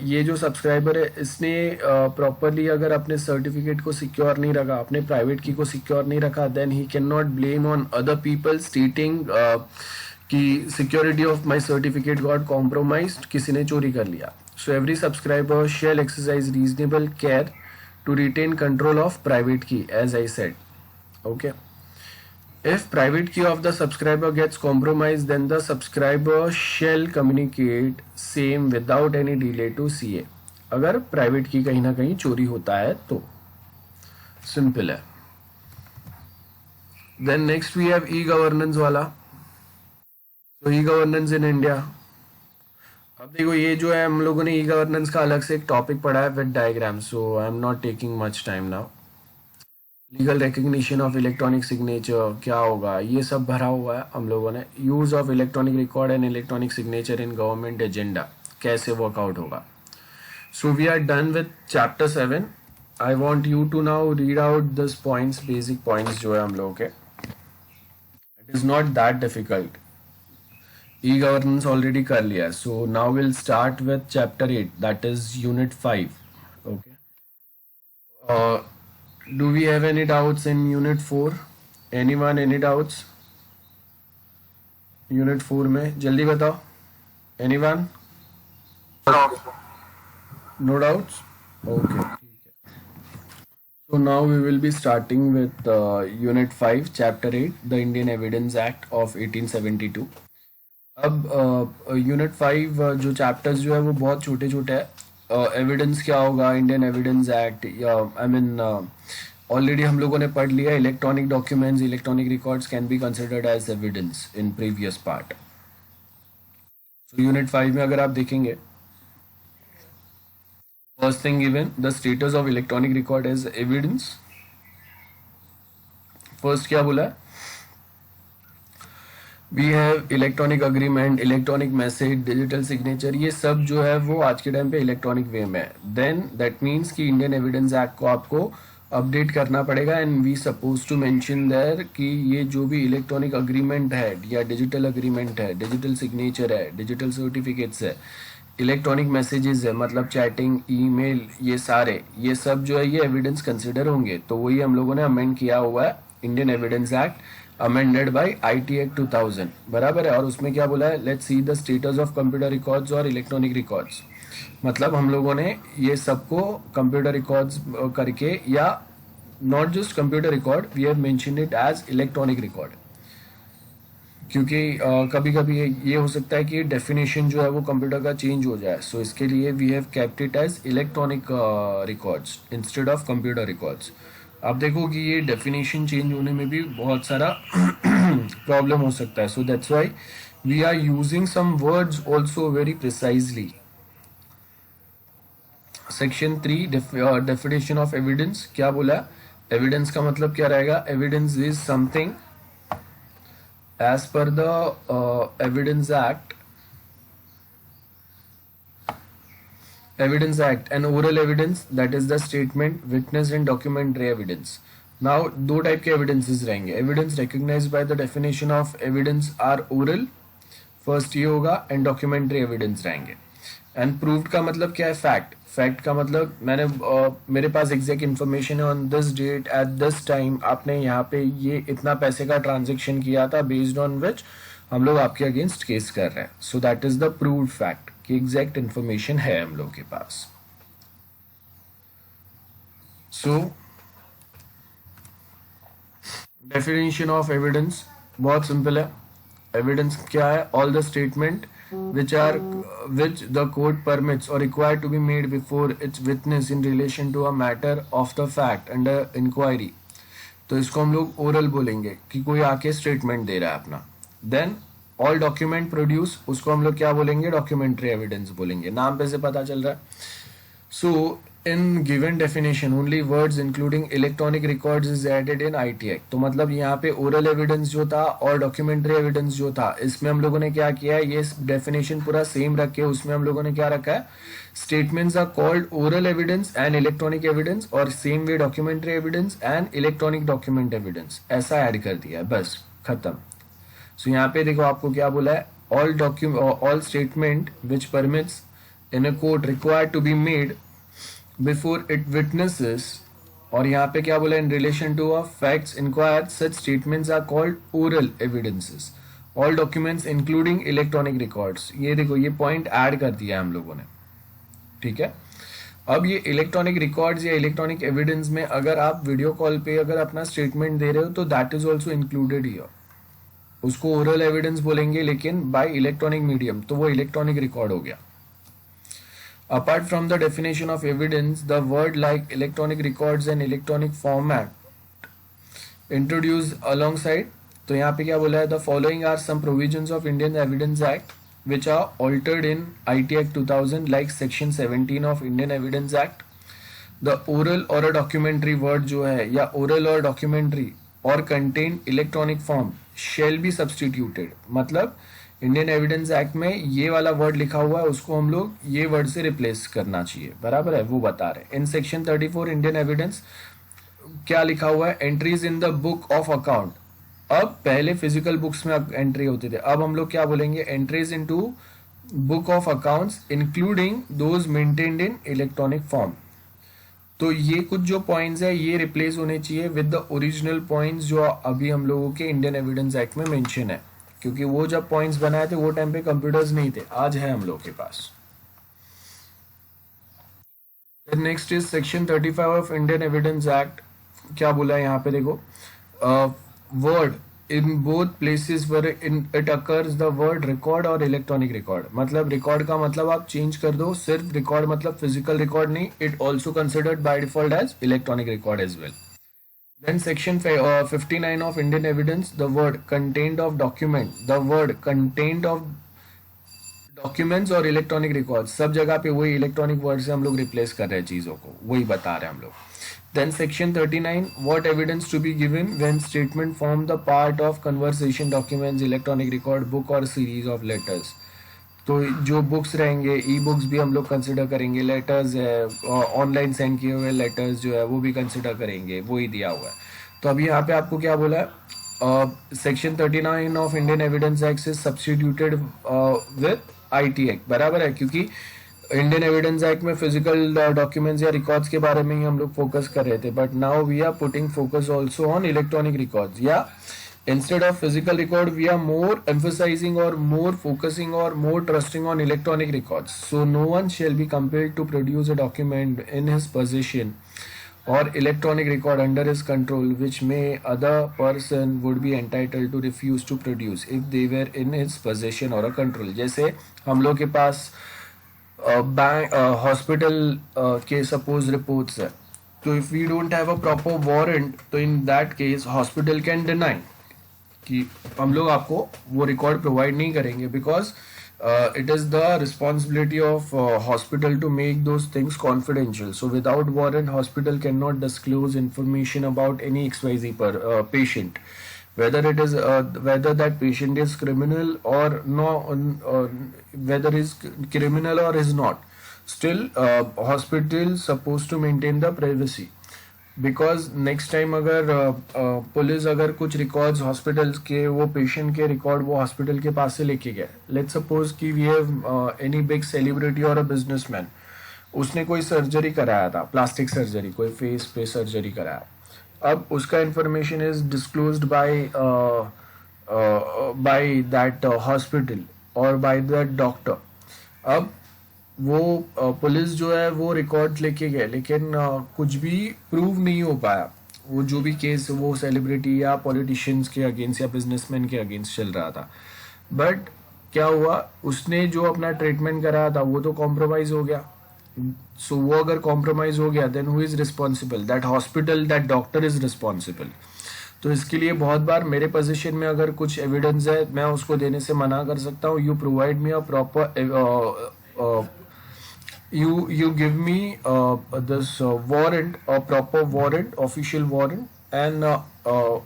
ये जो सब्सक्राइबर है इसने प्रॉपरली अगर अपने सर्टिफिकेट को सिक्योर नहीं रखा, अपने प्राइवेट की को सिक्योर नहीं रखा, then he can not blame on other people stating कि security of my certificate got compromised, किसी ने चोरी कर लिया. So every subscriber shall exercise reasonable care to retain control of private key, as I said. Okay. If private key of the subscriber gets compromised, then the subscriber shall communicate same without any delay to CA. अगर private की कहीं ना कहीं चोरी होता है तो simple है. Then next we have e governance वाला. तो ई गवर्नेंस इन इंडिया, अब देखो ये जो है हम लोगों ने ई गवर्नेंस का अलग से एक टॉपिक पढ़ा है with diagram, so I am not taking much time now. Legal recognition of electronic signature क्या होगा, ये सब भरा हुआ है हम लोगों ने. Use of electronic record and electronic signature in government agenda कैसे वर्कआउट होगा. So we are done with chapter 7. I want you to now read out this points, basic points जो है हम लोगों के. It is not that difficult. E governance already कर लिया, so now will start with chapter 8, that is unit 5. Okay. Do we have any doubts in unit 4? Anyone any doubts? Unit 4 में जल्दी बताओ. Anyone? No doubts? Okay. So now we will be starting with unit 5, chapter 8, the Indian Evidence Act of 1872. अब unit 5 जो chapters जो है वो बहुत छोटे छोटे हैं. एविडेंस क्या होगा, इंडियन एविडेंस एक्ट, या आई मीन ऑलरेडी हम लोगों ने पढ़ लिया electronic documents, electronic records can be considered as evidence in previous part. So unit 5 में अगर आप देखेंगे, first thing given the status of electronic record as evidence. First क्या बोला है, we have electronic agreement, electronic message, digital signature, ये सब जो है वो आज के टाइम पे इलेक्ट्रॉनिक वे में है. देन दैट मीन्स कि इंडियन एविडेंस एक्ट को आपको अपडेट करना पड़ेगा and we suppose to mention there कि ये जो भी इलेक्ट्रॉनिक अग्रीमेंट है या डिजिटल अग्रीमेंट है, डिजिटल सिग्नेचर है, डिजिटल सर्टिफिकेट्स है, इलेक्ट्रॉनिक मैसेजेस है, मतलब चैटिंग, ईमेल, ये सारे, ये सब जो है ये एविडेंस कंसिडर होंगे. तो वही हम लोगों ने अमेंड किया हुआ है Indian evidence act amended bye IT act 2000, बराबर है. और उसमें क्या बोला है, let's see the status of computer records और इलेक्ट्रॉनिक रिकॉर्ड्स, मतलब हम लोगों ने ये सबको कंप्यूटर रिकॉर्ड्स करके, या not just computer record, we have mentioned it as electronic record, क्योंकि कभी कभी ये हो सकता है कि डेफिनेशन जो है वो कंप्यूटर का चेंज हो जाए. सो इसके लिए we have kept it as electronic records instead of computer records. आप देखो कि ये डेफिनेशन चेंज होने में भी बहुत सारा प्रॉब्लम हो सकता है. So that's why we are using some words also very precisely. Section 3 definition of evidence क्या बोला, एविडेंस का मतलब क्या रहेगा, evidence is something as per the evidence act, Evidence Act, and oral evidence, that is the statement, witness and documentary evidence. Now दो type के evidences रहेंगे. Evidence recognized by the definition of evidence are oral, first ये होगा, and documentary evidence रहेंगे. And proved का मतलब क्या है, fact. Fact का मतलब मैंने मेरे पास exact information है on this date at this time, आपने यहाँ पे ये इतना पैसे का transaction किया था, based on which हम लोग आपके अगेंस्ट केस कर रहे हैं. So that is the proved fact कि एग्जैक्ट इंफॉर्मेशन है हम लोग के पास. सो डेफिनेशन ऑफ एविडेंस बहुत सिंपल है. एविडेंस क्या है, all the statement which the court permits or required to be made before its witness in relation to a matter of the fact under inquiry. तो इसको हम लोग oral बोलेंगे कि कोई आके स्टेटमेंट दे रहा है अपना. देन ऑल डॉक्यूमेंट प्रोड्यूस, उसको हम लोग क्या बोलेंगे, डॉक्यूमेंट्री एविडेंस बोलेंगे. नाम पे से पता चल रहा है. So in given definition only words including electronic records is added in IT act. तो मतलब यहाँ पे ओरल एविडेंस जो था और डॉक्यूमेंट्री एविडेंस जो था, इसमें हम लोगों ने क्या किया है, ये डेफिनेशन पूरा सेम रखे, उसमें हम लोगों ने क्या रखा है, statements are called oral evidence and electronic evidence, और same way documentary evidence and electronic document evidence, ऐसा ऐड कर दिया है, बस खत्म. सो यहाँ पे देखो आपको क्या बोला है, all statement which permits in a court required to be made before it witnesses, और यहाँ पे क्या बोला, in relation to a facts inquired such statements are called oral evidences. All documents including electronic records. ये देखो ये point add कर दिया है हम लोगों ने, ठीक है. अब ये इलेक्ट्रॉनिक रिकॉर्ड्स या इलेक्ट्रॉनिक एविडेंस में अगर आप वीडियो कॉल पे अगर अपना स्टेटमेंट दे रहे हो तो that is also included here. उसको ओरल एविडेंस बोलेंगे लेकिन बाय इलेक्ट्रॉनिक मीडियम, तो वो इलेक्ट्रॉनिक रिकॉर्ड हो गया. Apart from the definition of evidence, the word like electronic records and electronic format introduced alongside. तो यहाँ पे क्या बोला है, the following are some provisions of Indian Evidence Act which are altered in IT Act 2000 like section 17 of Indian Evidence Act. The oral or a documentary word जो है या oral or documentary or contained electronic form shall be substituted. मतलब Indian evidence act में ये वाला word लिखा हुआ है, उसको हम लोग ये वर्ड से रिप्लेस करना चाहिए, बराबर है, वो बता रहे. इन सेक्शन 34 इंडियन एविडेंस क्या लिखा हुआ है, entries in the book of account. अब पहले फिजिकल बुक्स में एंट्री होते थे, अब हम लोग क्या बोलेंगे, entries into book of accounts including those maintained in electronic form. तो ये कुछ जो पॉइंट्स है ये रिप्लेस होने चाहिए विद द ओरिजिनल पॉइंट्स जो अभी हम लोगों के इंडियन एविडेंस एक्ट में मेंशन है, क्योंकि वो जब पॉइंट्स बनाए थे वो टाइम पे कंप्यूटर्स नहीं थे, आज है हम लोग के पास. Next is section 35 of Indian evidence act. क्या बोला है यहाँ पे देखो, word in both places where in it occurs the word record और इलेक्ट्रॉनिक रिकॉर्ड. मतलब रिकॉर्ड का मतलब आप चेंज कर दो, सिर्फ रिकॉर्ड मतलब फिजिकल रिकॉर्ड नहीं, it also considered by default as electronic record as well. Then section 59 of Indian evidence, the word contained of document, the word contained of documents और electronic records, सब जगह पे वही electronic word से हम लोग replace कर रहे हैं चीजों को, वही बता रहे हैं हम लोग. Then section 39, what evidence to be given when statement form the part of conversation, documents, electronic record, book or series of letters. तो जो बुक्स रहेंगे, ई बुक्स भी हम लोग कंसिडर करेंगे, लेटर्स है, ऑनलाइन सेंड किए हुए लेटर्स जो है वो भी कंसिडर करेंगे, वो ही दिया हुआ है. तो अभी यहाँ पे आपको क्या बोला है, section 39 of Indian evidence act is substituted with IT act, बराबर है, क्योंकि इंडियन एविडेंस एक्ट में फिजिकल डॉक्यूमेंट्स या रिकॉर्ड्स के बारे में ही हम लोग फोकस कर रहे थे, but now we are putting focus also on electronic records. या instead of physical record we are more emphasizing or more focusing or more trusting on electronic records. So no one shall be compelled to produce a document in his possession or electronic record under his control which may other person would be entitled to refuse to produce if they were in his possession or a control. जैसे हम लोग के पास bank hospital के suppose reports है, तो if we don't have a proper warrant, तो in that case hospital can deny कि हम लोग आपको वो रिकॉर्ड प्रोवाइड नहीं करेंगे, because it is the responsibility of hospital to make those things confidential. So without warrant hospital can not disclose information about any XYZ पर patient, whether that patient is criminal or no, whether is criminal or is not. Still hospital supposed to maintain the privacy. Because next time अगर police अगर कुछ records hospital के, वो patient के record वो hospital के पास से लेके गए, लेट्स सपोज कि we have any big celebrity or a businessman, उसने कोई सर्जरी कराया था, प्लास्टिक सर्जरी, कोई फेस पे सर्जरी कराया, अब उसका information is disclosed by that hospital or by that doctor. अब वो पुलिस जो है वो रिकॉर्ड लेके गए, लेकिन कुछ भी प्रूव नहीं हो पाया. वो जो भी केस वो सेलिब्रिटी या पॉलिटिशियंस के अगेंस्ट या बिजनेसमैन के अगेंस्ट चल रहा था, बट क्या हुआ, उसने जो अपना ट्रीटमेंट कराया था वो तो कॉम्प्रोमाइज हो गया. सो वो अगर कॉम्प्रोमाइज हो गया then who is responsible, that hospital, that doctor is responsible. तो इसके लिए बहुत बार मेरे पोजीशन में अगर कुछ एविडेंस है मैं उसको देने से मना कर सकता हूँ. You provide me a proper, you give me this warrant, a proper warrant, official warrant, and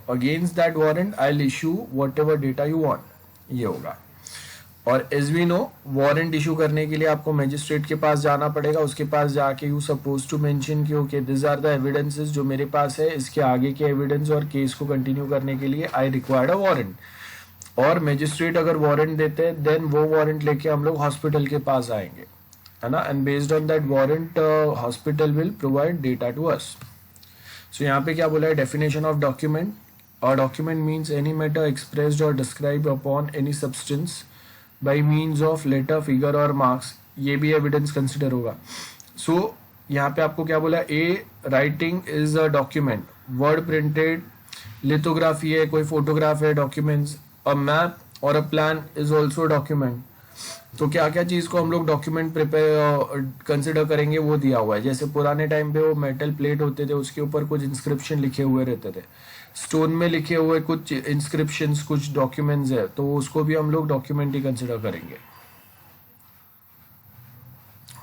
against that warrant I'll issue whatever data you want. ये होगा. और as we know warrant issue करने के लिए आपको मजिस्ट्रेट के पास जाना पड़ेगा. उसके पास जाके यू सपोज टू मेंशन कि okay this are the evidences जो मेरे पास है, इसके आगे के एविडेंस और केस को कंटिन्यू करने के लिए आई रिक्वायर्ड अ वारंट. और मजिस्ट्रेट अगर वारंट देते हैं देन वो वारंट लेके हम लोग हॉस्पिटल के पास आएंगे, है ना. And based on that warrant hospital will provide data to us. So यहाँ पे क्या बोला है, डेफिनेशन ऑफ डॉक्यूमेंट. और document means any matter expressed और describe upon any substance by means of letter, figure और मार्क्स. ये भी एविडेंस कंसिडर होगा. सो यहाँ पे आपको क्या बोला, a writing is a document, word printed, lithography है, कोई फोटोग्राफ है, डॉक्यूमेंट्स, अ मैप और a plan is also document. तो क्या क्या चीज को हम लोग डॉक्यूमेंट प्रिपेयर कंसिडर करेंगे वो दिया हुआ है. जैसे पुराने टाइम पे वो मेटल प्लेट होते थे, उसके ऊपर कुछ इंस्क्रिप्शन लिखे हुए रहते थे, स्टोन में लिखे हुए कुछ इंस्क्रिप्शंस, कुछ डॉक्यूमेंट्स है, तो उसको भी हम लोग डॉक्यूमेंट ही कंसिडर करेंगे.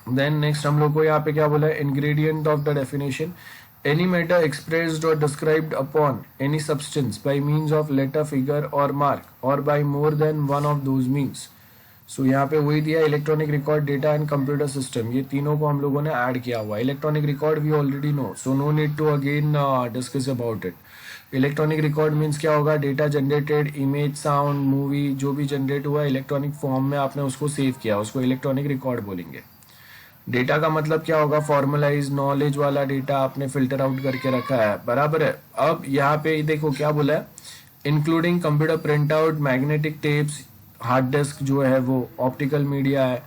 देन नेक्स्ट हम लोग को यहाँ पे क्या बोला है, ingredient of the definition, any matter expressed or described upon any substance by means of letter, figure or mark or by more than one of those means. So यहाँ पे वही दिया, electronic record, data and computer system. ये तीनों को हम लोगों ने ऐड किया हुआ है. Electronic record we already know, so no need to again discuss about it. Electronic record means क्या होगा, data generated, image, sound, movie जो भी जनरेट हुआ इलेक्ट्रॉनिक फॉर्म में आपने उसको सेव किया, उसको इलेक्ट्रॉनिक रिकॉर्ड बोलेंगे. डेटा का मतलब क्या होगा, फॉर्मलाइज नॉलेज वाला डेटा आपने फिल्टर आउट करके रखा है, बराबर है. अब यहाँ पे देखो क्या बोला है, including computer print out, magnetic tapes, hard disk जो है वो, ऑप्टिकल मीडिया है,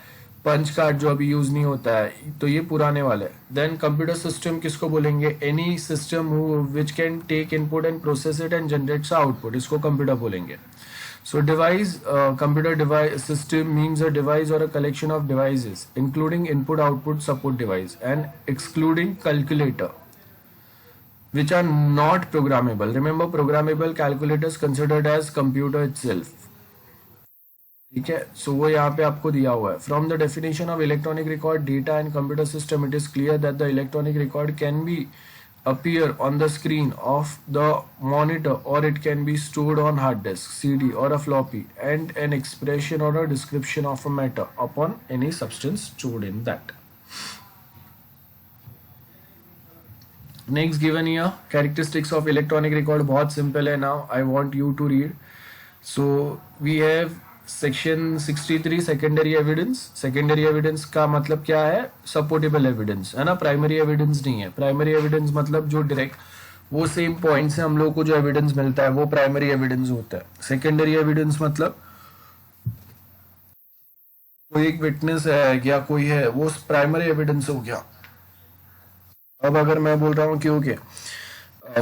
पंच कार्ड जो अभी यूज नहीं होता है, तो ये पुराने वाले. देन कंप्यूटर सिस्टम किसको बोलेंगे, any system which can take input and process it and generates output, इसको कंप्यूटर बोलेंगे. So device, computer device system means a device or a collection of devices including input, output, support device and excluding calculator which are not programmable. Remember, programmable calculators considered as computer itself. ठीक है. सो वो यहाँ पे आपको दिया हुआ है. From the definition of electronic record, data and computer system, it is clear that the electronic record can be appear on the screen of the monitor or it can be stored on hard disk, CD or a floppy, and an expression or a description of a matter upon any substance stored in that. Next given here, characteristics of electronic record बहुत simple है. Now I want you to read. So we have section 63 secondary evidence. Secondary evidence का मतलब क्या है, supportable evidence, है ना. Primary evidence नहीं है. प्राइमरी एविडेंस मतलब जो डायरेक्ट वो सेम पॉइंट से हम लोग को जो एविडेंस मिलता है वो प्राइमरी एविडेंस होता है. सेकेंडरी एविडेंस मतलब कोई एक विटनेस है या कोई है, वो प्राइमरी एविडेंस हो गया. अब अगर मैं बोल रहा हूँ कि okay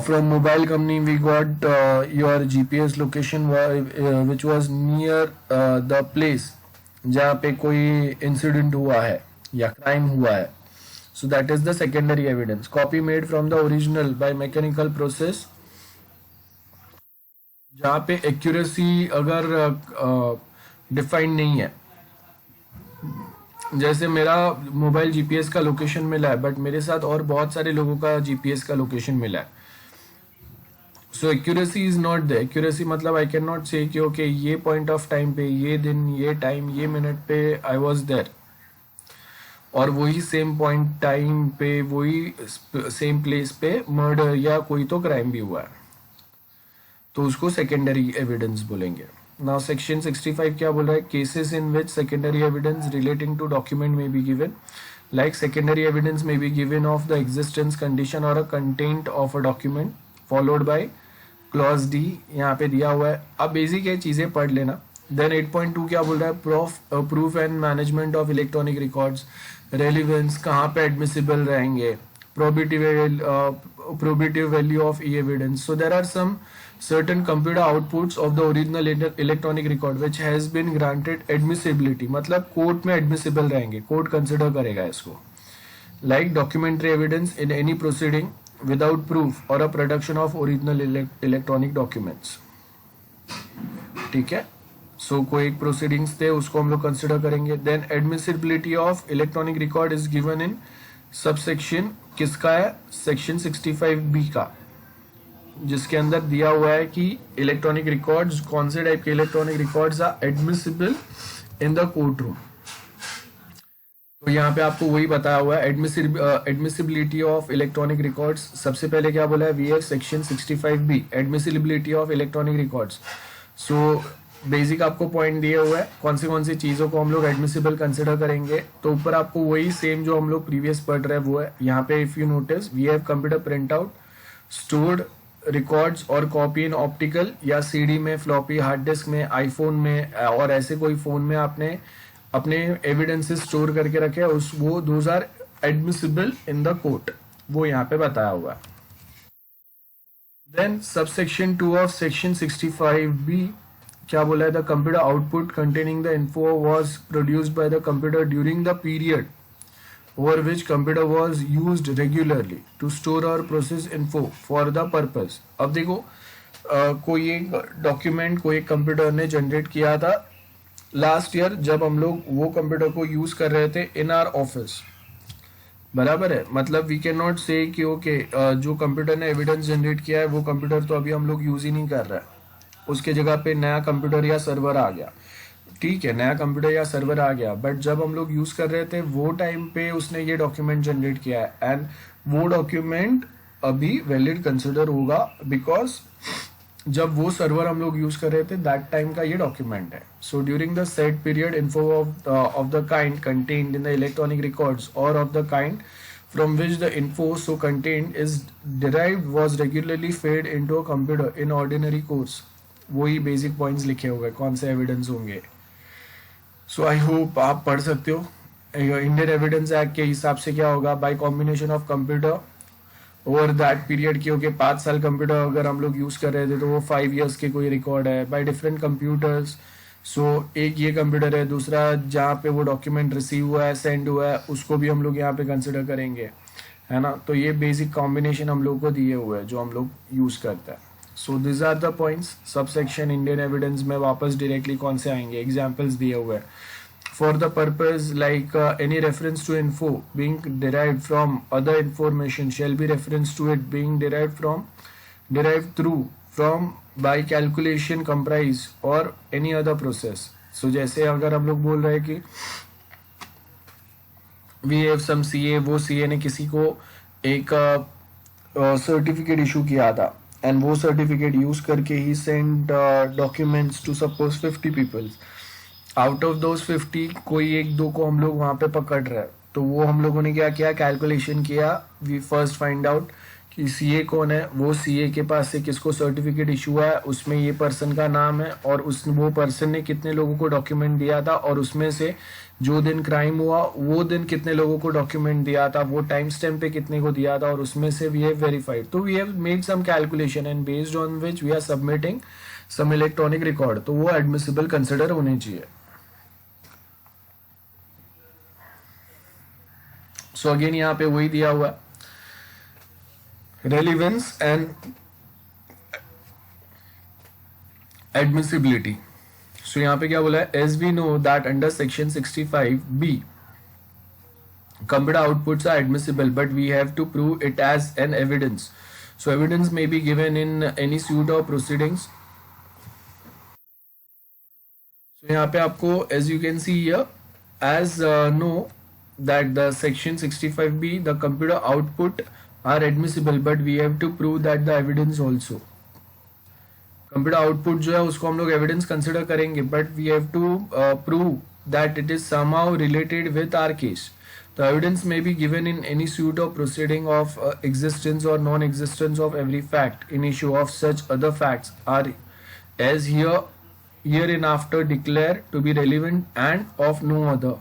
from mobile company we got your GPS location which was near the place जहाँ पे कोई इंसिडेंट हुआ है या क्राइम हुआ है. so that is the secondary evidence. copy made from the original by mechanical process, जहाँ पे एक्यूरेसी अगर डिफाइंड नहीं है. जैसे मेरा मोबाइल जीपीएस का लोकेशन मिला है बट मेरे साथ और बहुत सारे लोगों का जीपीएस का लोकेशन मिला है. So accuracy is not the accuracy मतलब आई कैन नॉट से कि ओके ये पॉइंट ऑफ टाइम पे, ये दिन, ये टाइम, ये मिनट पे आई वाज देयर, और वही सेम पॉइंट टाइम पे, वही सेम प्लेस पे मर्डर या कोई तो क्राइम भी हुआ है, तो उसको सेकेंडरी एविडेंस बोलेंगे. नाउ सेक्शन 65 क्या बोल रहा है, cases in which secondary evidence relating to document may be given, like secondary evidence may be given of the existence, condition or a content of a document followed by clause D. यहाँ पे दिया हुआ है. अब basic है, चीजें पढ़ लेना. देन 8.2 क्या बोल रहा है, proof and management of electronic records, relevance, कहाँ पे एडमिसिबल रहेंगे, probative value of e-evidence. So there are some certain computer outputs of the original electronic record which has been granted admissibility, मतलब कोर्ट में admissible रहेंगे, court consider करेगा इसको, like documentary evidence in any proceeding without proof or a production of original electronic documents. ठीक है, सो कोई एक proceedings थे उसको हम लोग कंसिडर करेंगे. Then admissibility of electronic record is given in subsection, किसका है, सेक्शन 65B का, जिसके अंदर दिया हुआ है कि इलेक्ट्रॉनिक रिकॉर्ड्स, कौन से टाइप के electronic records are admissible in the court room. तो यहाँ पे आपको वही बताया हुआ है, एडमिसिबिलिटी ऑफ इलेक्ट्रॉनिक रिकॉर्ड्स. सबसे पहले क्या बोला है, we have section 65B, admissibility of electronic records. So basic आपको पॉइंट दिए हुए हैं कौन सी चीज़ों को हम लोग एडमिसिबल कंसिडर करेंगे. तो ऊपर आपको वही सेम जो हम लोग प्रीवियस पढ़ रहे हैं वो है. यहाँ पे if you notice, we have computer print out, stored records और कॉपी इन ऑप्टिकल या सीडी में, फ्लॉपी, हार्ड डिस्क में, आईफोन में और ऐसे कोई फोन में आपने अपने एविडेंसेस स्टोर करके रखे, वो those are admissible in the court, वो यहाँ पे बताया हुआ है. Then subsection 2 of section 65B क्या बोला है, the computer output containing the info was produced by the computer during the period over which computer was used regularly to store or process info for the purpose. अब देखो कोई एक document कोई एक computer ने जनरेट किया था last year, जब हम लोग वो कंप्यूटर को यूज कर रहे थे इन आवर ऑफिस, बराबर है. मतलब वी कैन नॉट से कि ओके जो कंप्यूटर ने एविडेंस जनरेट किया है वो कंप्यूटर तो अभी हम लोग यूज ही नहीं कर रहे हैं, उसके जगह पे नया कंप्यूटर या सर्वर आ गया. ठीक है, नया कंप्यूटर या सर्वर आ गया, बट जब हम लोग यूज कर रहे थे वो टाइम पे उसने ये डॉक्यूमेंट जनरेट किया है, एंड वो डॉक्यूमेंट अभी वैलिड कंसिडर होगा बिकॉज जब वो सर्वर हम लोग यूज कर रहे थे दैट टाइम का ये डॉक्यूमेंट है. So during the set period info of the kind contained in the electronic records or of the kind from which the info so contained is derived was regularly fed into a computer in ordinary course. वही basic points लिखे हुए कौन से evidence होंगे. सो I hope आप पढ़ सकते हो. इंडियन एविडेंस एक्ट के हिसाब से क्या होगा, bye combination of computer over that period, क्योंकि 5 साल कंप्यूटर अगर हम लोग यूज कर रहे थे तो वो 5 years के कोई रिकॉर्ड है, बाय डिफरेंट कंप्यूटर्स. सो एक ये कंप्यूटर है, दूसरा जहाँ पे वो डॉक्यूमेंट रिसीव हुआ है, सेंड हुआ है, उसको भी हम लोग यहाँ पे कंसिडर करेंगे, है ना. तो ये बेसिक कॉम्बिनेशन हम लोग को दिए हुए हैं जो हम लोग यूज करते हैं. So this are the points. Subsection Indian evidence में वापस डायरेक्टली कौन से आएंगे, एग्जाम्पल्स दिए हुए हैं. For the purpose like any reference to info being derived from other information shall be reference to it being derived through from by calculation comprise और any other process. So जैसे अगर हम लोग बोल रहे हैं कि वी हैव सम सीए, वो सीए ने किसी को एक सर्टिफिकेट इशू किया था, एंड वो सर्टिफिकेट यूज करके ही send documents to suppose 50 people. Out of those 50 कोई एक दो को हम लोग वहां पे पकड़ रहे हैं, तो वो हम लोगों ने क्या किया, कैलकुलेशन किया. वी फर्स्ट फाइंड आउट कि सीए कौन है, वो सीए के पास से किसको सर्टिफिकेट इशू हुआ है, उसमें ये पर्सन का नाम है और वो पर्सन ने कितने लोगों को डॉक्यूमेंट दिया था, और उसमें से जो दिन क्राइम हुआ वो दिन कितने लोगों को डॉक्यूमेंट दिया था, वो टाइम स्टैम्प पे कितने को दिया था, और उसमें से वी हैव वेरीफाइड. तो we have made some calculation and based on which we are submitting some electronic record, तो वो एडमिसिबल कंसिडर होने चाहिए. सो अगेन यहाँ पे वही दिया हुआ है, relevance and admissibility. So यहाँ पे क्या बोला है, as we know that under section 65B computer outputs are admissible but we have to prove it as an evidence. So evidence may be given in any suit or proceedings. So यहाँ पे आपको as you can see here as know that the section 65B the computer output are admissible but we have to prove that the evidence also. Computer output जो है उसको हम लोग evidence consider करेंगे, but we have to prove that it is somehow related with our case. The evidence may be given in any suit of proceeding of existence or non existence of every fact in issue of such other facts are as hereinafter declare to be relevant and of no other.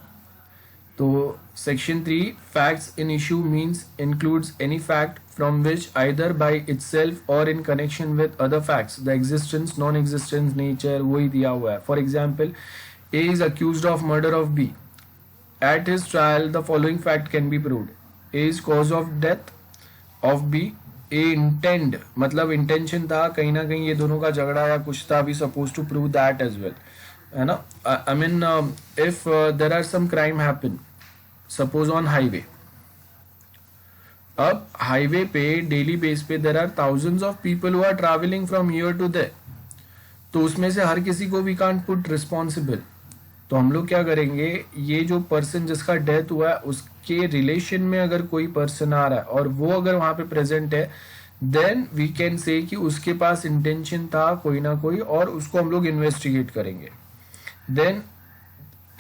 तो section 3 facts in issue means includes any fact from which either by itself or in connection with other facts the existence non existence nature वही दिया हुआ है. For example, A is accused of murder of B. At his trial the following fact can be proved. A is cause of death of B. A intend मतलब intention था, कहीं ना कहीं ये दोनों का झगड़ा या कुछ था, we suppose to prove that as well, है ना. I mean if there are some crime happen suppose on highway. अब हाईवे पे डेली बेस पे there are thousands of people who are travelling from here to there. तो उसमें से हर किसी को वी कांट पुट रिस्पॉन्सिबल. तो हम लोग क्या करेंगे, ये जो पर्सन जिसका डेथ हुआ है उसके रिलेशन में अगर कोई पर्सन आ रहा है और वो अगर वहां पे प्रेजेंट है, देन वी कैन से कि उसके पास इंटेंशन था कोई ना कोई, और उसको हम लोग इन्वेस्टिगेट करेंगे. Then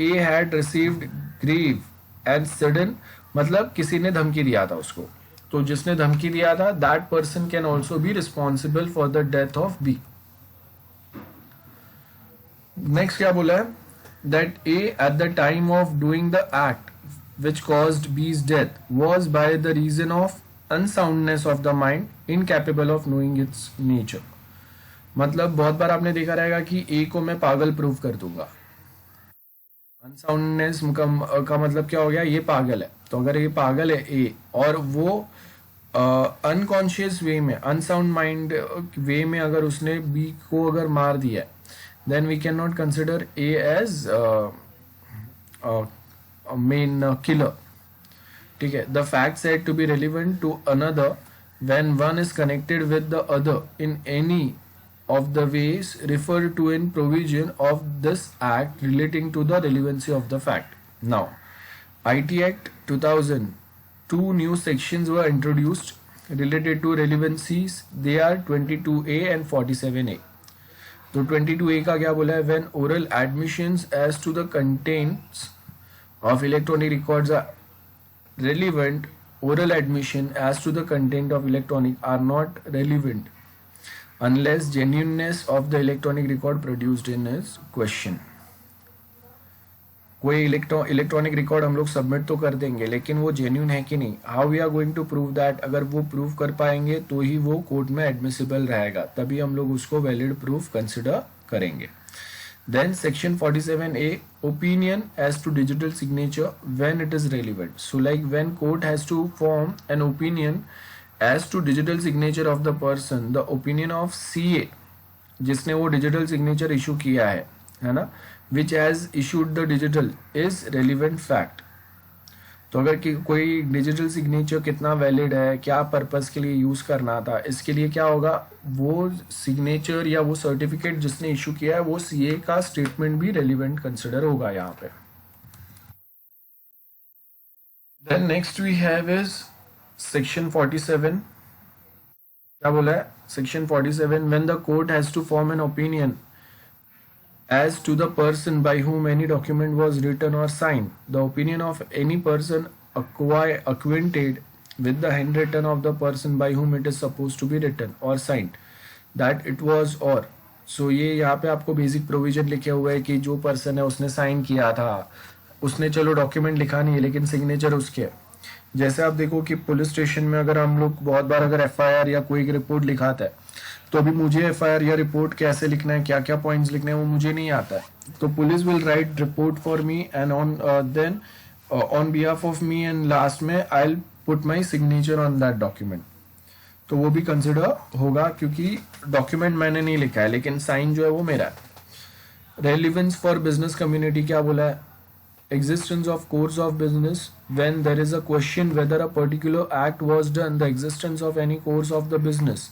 A had received grieve and sudden मतलब किसी ने धमकी दिया था उसको, तो जिसने धमकी दिया था that person can also be responsible for the death of B. Next क्या बोला है, that A at the time of doing the act which caused B's death was by the reason of unsoundness of the mind incapable of knowing its nature. मतलब बहुत बार आपने देखा रहेगा कि A को मैं पागल प्रूव कर दूंगा. अनसाउंडनेस का मतलब क्या हो गया, ये पागल है. तो अगर ये पागल है A और वो अनकॉन्शियस वे में अनसाउंड माइंड वे में अगर उसने B को अगर मार दिया, then we cannot consider A as a main killer. ठीक है. The fact said to be relevant to another when one is connected with the other in any of the ways referred to in provision of this act relating to the relevancy of the fact. Now, IT Act 2000, two new sections were introduced related to relevancies. They are 22A and 47A. तो 22A का क्या बोला है, when oral admissions as to the contents of electronic records are relevant, oral admission as to the content of electronic are not relevant unless genuineness of the electronic record produced in is question. कोई electronic record हम लोग submit तो कर देंगे, लेकिन वो genuine है कि नहीं, how we are going to prove that. अगर वो प्रूव कर पाएंगे तो ही वो कोर्ट में एडमिसिबल रहेगा, तभी हम लोग उसको वैलिड प्रूफ कंसिडर करेंगे. Then section 47A, opinion as to digital signature when it is relevant. So like when court has to form an opinion as to digital signature of the person, the opinion of CA जिसने वो digital signature issue किया है ना, which has issued the digital is relevant fact. तो अगर कोई digital signature कितना valid है, क्या पर्पस के लिए यूज करना था, इसके लिए क्या होगा, वो सिग्नेचर या वो सर्टिफिकेट जिसने इशू किया है वो CA का स्टेटमेंट भी रेलिवेंट कंसिडर होगा यहाँ पे. Then next we have is section 47. क्या बोला है section 47, when the court has to form an opinion as to the person by whom any document was written or signed, the opinion of any person acquainted with the handwritten of the person by whom it is supposed to be written or signed, that it was or. So ये यहाँ पे आपको basic provision लिखे हुए है कि जो person है उसने साइन किया था, उसने चलो डॉक्यूमेंट लिखा नहीं है लेकिन सिग्नेचर उसके. जैसे आप देखो कि पुलिस स्टेशन में अगर हम लोग बहुत बार अगर FIR या कोई रिपोर्ट लिखाता है, तो अभी मुझे FIR या रिपोर्ट कैसे लिखना है, क्या क्या पॉइंट्स लिखने हैं वो मुझे नहीं आता है. तो police will write report for me and on then on behalf of me, and last में I will put my signature on that document. तो वो भी कंसिडर होगा क्योंकि डॉक्यूमेंट मैंने नहीं लिखा है लेकिन साइन जो है वो मेरा है. रेलिवेंस फॉर बिजनेस कम्युनिटी क्या बोला है, existence of course of business when there is a question whether a particular act was done, the existence of any course of the business.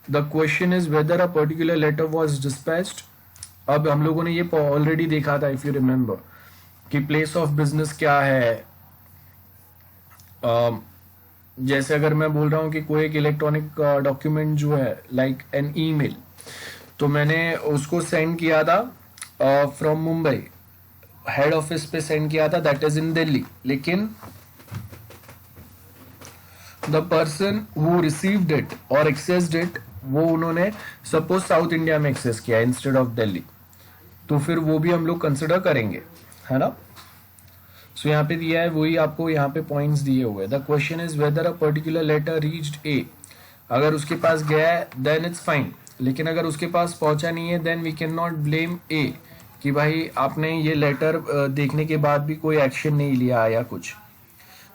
The question is whether a particular letter was dispatched. अब हम लोगों ने ये already देखा था if you remember कि place of business क्या है. जैसे अगर मैं बोल रहा हूँ कि कोई एक इलेक्ट्रॉनिक डॉक्यूमेंट जो है लाइक एन ईमेल, तो मैंने उसको सेंड किया था फ्रॉम मुंबई, हेड ऑफिस पे सेंड किया था, दैट इज इन दिल्ली, लेकिन the person who received it और एक्सेस्ड इट वो उन्होंने सपोज साउथ इंडिया में एक्सेस किया इंस्टेड ऑफ दिल्ली, तो फिर वो भी हम लोग कंसिडर करेंगे, है ना. सो यहाँ पे दिया है वही आपको यहाँ पे पॉइंट्स दिए हुए। The question is whether a particular letter reached A, अगर उसके पास गया है देन इट्स फाइन, लेकिन अगर उसके पास पहुंचा नहीं है then we can not blame A कि भाई आपने ये लेटर देखने के बाद भी कोई एक्शन नहीं लिया या कुछ।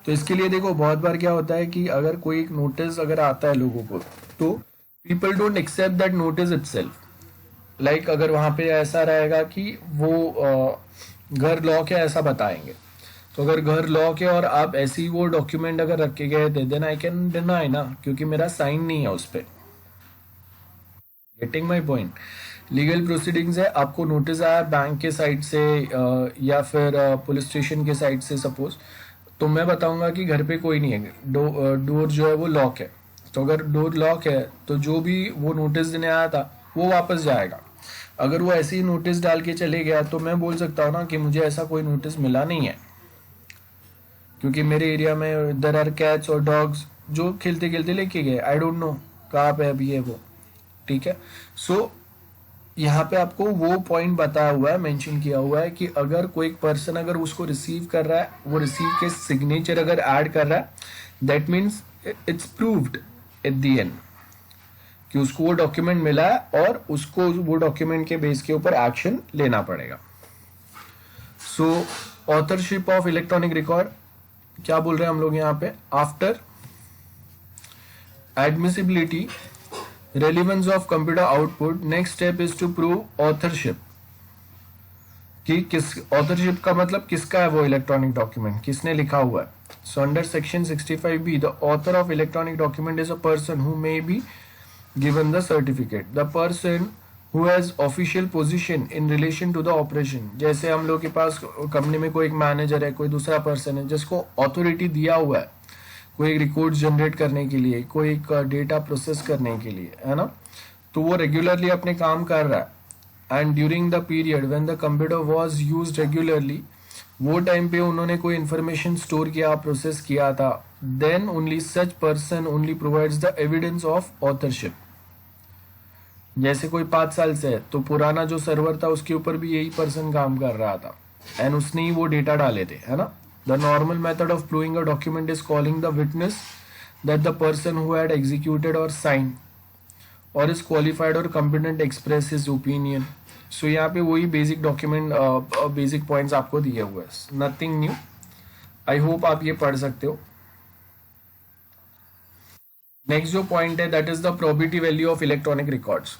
तो इसके लिए देखो बहुत बार क्या होता है कि अगर कोई एक नोटिस अगर आता है लोगों को तो people don't accept that notice itself. Like अगर वहां पे ऐसा रहेगा कि वो घर लॉक है ऐसा बताएंगे, तो अगर घर लॉक है और आप ऐसे ही वो डॉक्यूमेंट अगर रख के गए थे देन आई कैन डिनाई ना, क्योंकि मेरा साइन नहीं है उस पर। Getting my point. Legal proceedings है, आपको नोटिस आया बैंक के साइड से या फिर पुलिस स्टेशन के साइड से सपोज, तो मैं बताऊंगा कि घर पे कोई नहीं है, डोर जो है वो लॉक है। तो अगर डोर लॉक है तो जो भी वो नोटिस देने आया था वो वापस जाएगा। अगर वो ऐसे ही नोटिस डाल के चले गया तो मैं बोल सकता हूँ ना कि मुझे ऐसा कोई नोटिस मिला नहीं है, क्योंकि मेरे एरिया में देयर आर कैट्स और डॉग्स जो खेलते खेलते लेके गए, आई डोंट नो कहाँ पे अभी है वो। ठीक है, सो यहाँ पे आपको वो पॉइंट बताया हुआ है, मेंशन किया हुआ है कि अगर कोई पर्सन अगर उसको रिसीव कर रहा है, वो रिसीव के सिग्नेचर अगर ऐड कर रहा है, that means it's proved at the end कि उसको वो डॉक्यूमेंट मिला है और उसको वो डॉक्यूमेंट के बेस के ऊपर एक्शन लेना पड़ेगा। So authorship of electronic record क्या बोल रहे हैं हम लोग यहाँ पे, after admissibility relevance of computer output, next step is to prove authorship, कि किस ऑथरशिप का मतलब किसका है वो इलेक्ट्रॉनिक डॉक्यूमेंट, किसने लिखा हुआ है। So under section 65B the author of electronic document is a person who may be given the certificate, the person who has official position in relation to the operation। जैसे हम लोग के पास company में कोई एक मैनेजर है, कोई दूसरा पर्सन है जिसको अथॉरिटी दिया हुआ है कोई एक रिकॉर्ड जनरेट करने के लिए, कोई एक डेटा प्रोसेस करने के लिए, है ना, तो वो रेगुलरली अपने काम कर रहा है। And during the period when the computer was used regularly, वो टाइम पे उन्होंने कोई इंफॉर्मेशन स्टोर किया, प्रोसेस किया था, then only such person only provides the evidence of authorship. जैसे कोई 5 साल से है तो पुराना जो सर्वर था उसके ऊपर भी यही पर्सन काम कर रहा था एंड उसने ही वो डेटा डाले थे, है ना। The normal method of proving a document is calling the witness that the person who had executed और साइन और इज क्वालिफाइड और कॉम्पिटेंट एक्सप्रेस हिज ओपिनियन। सो यहाँ पे वही बेसिक डॉक्यूमेंट बेसिक पॉइंट्स आपको दिए हुए हैं, नथिंग न्यू। आई होप आप ये पढ़ सकते हो। नेक्स्ट जो पॉइंट है that is the probability value of electronic records.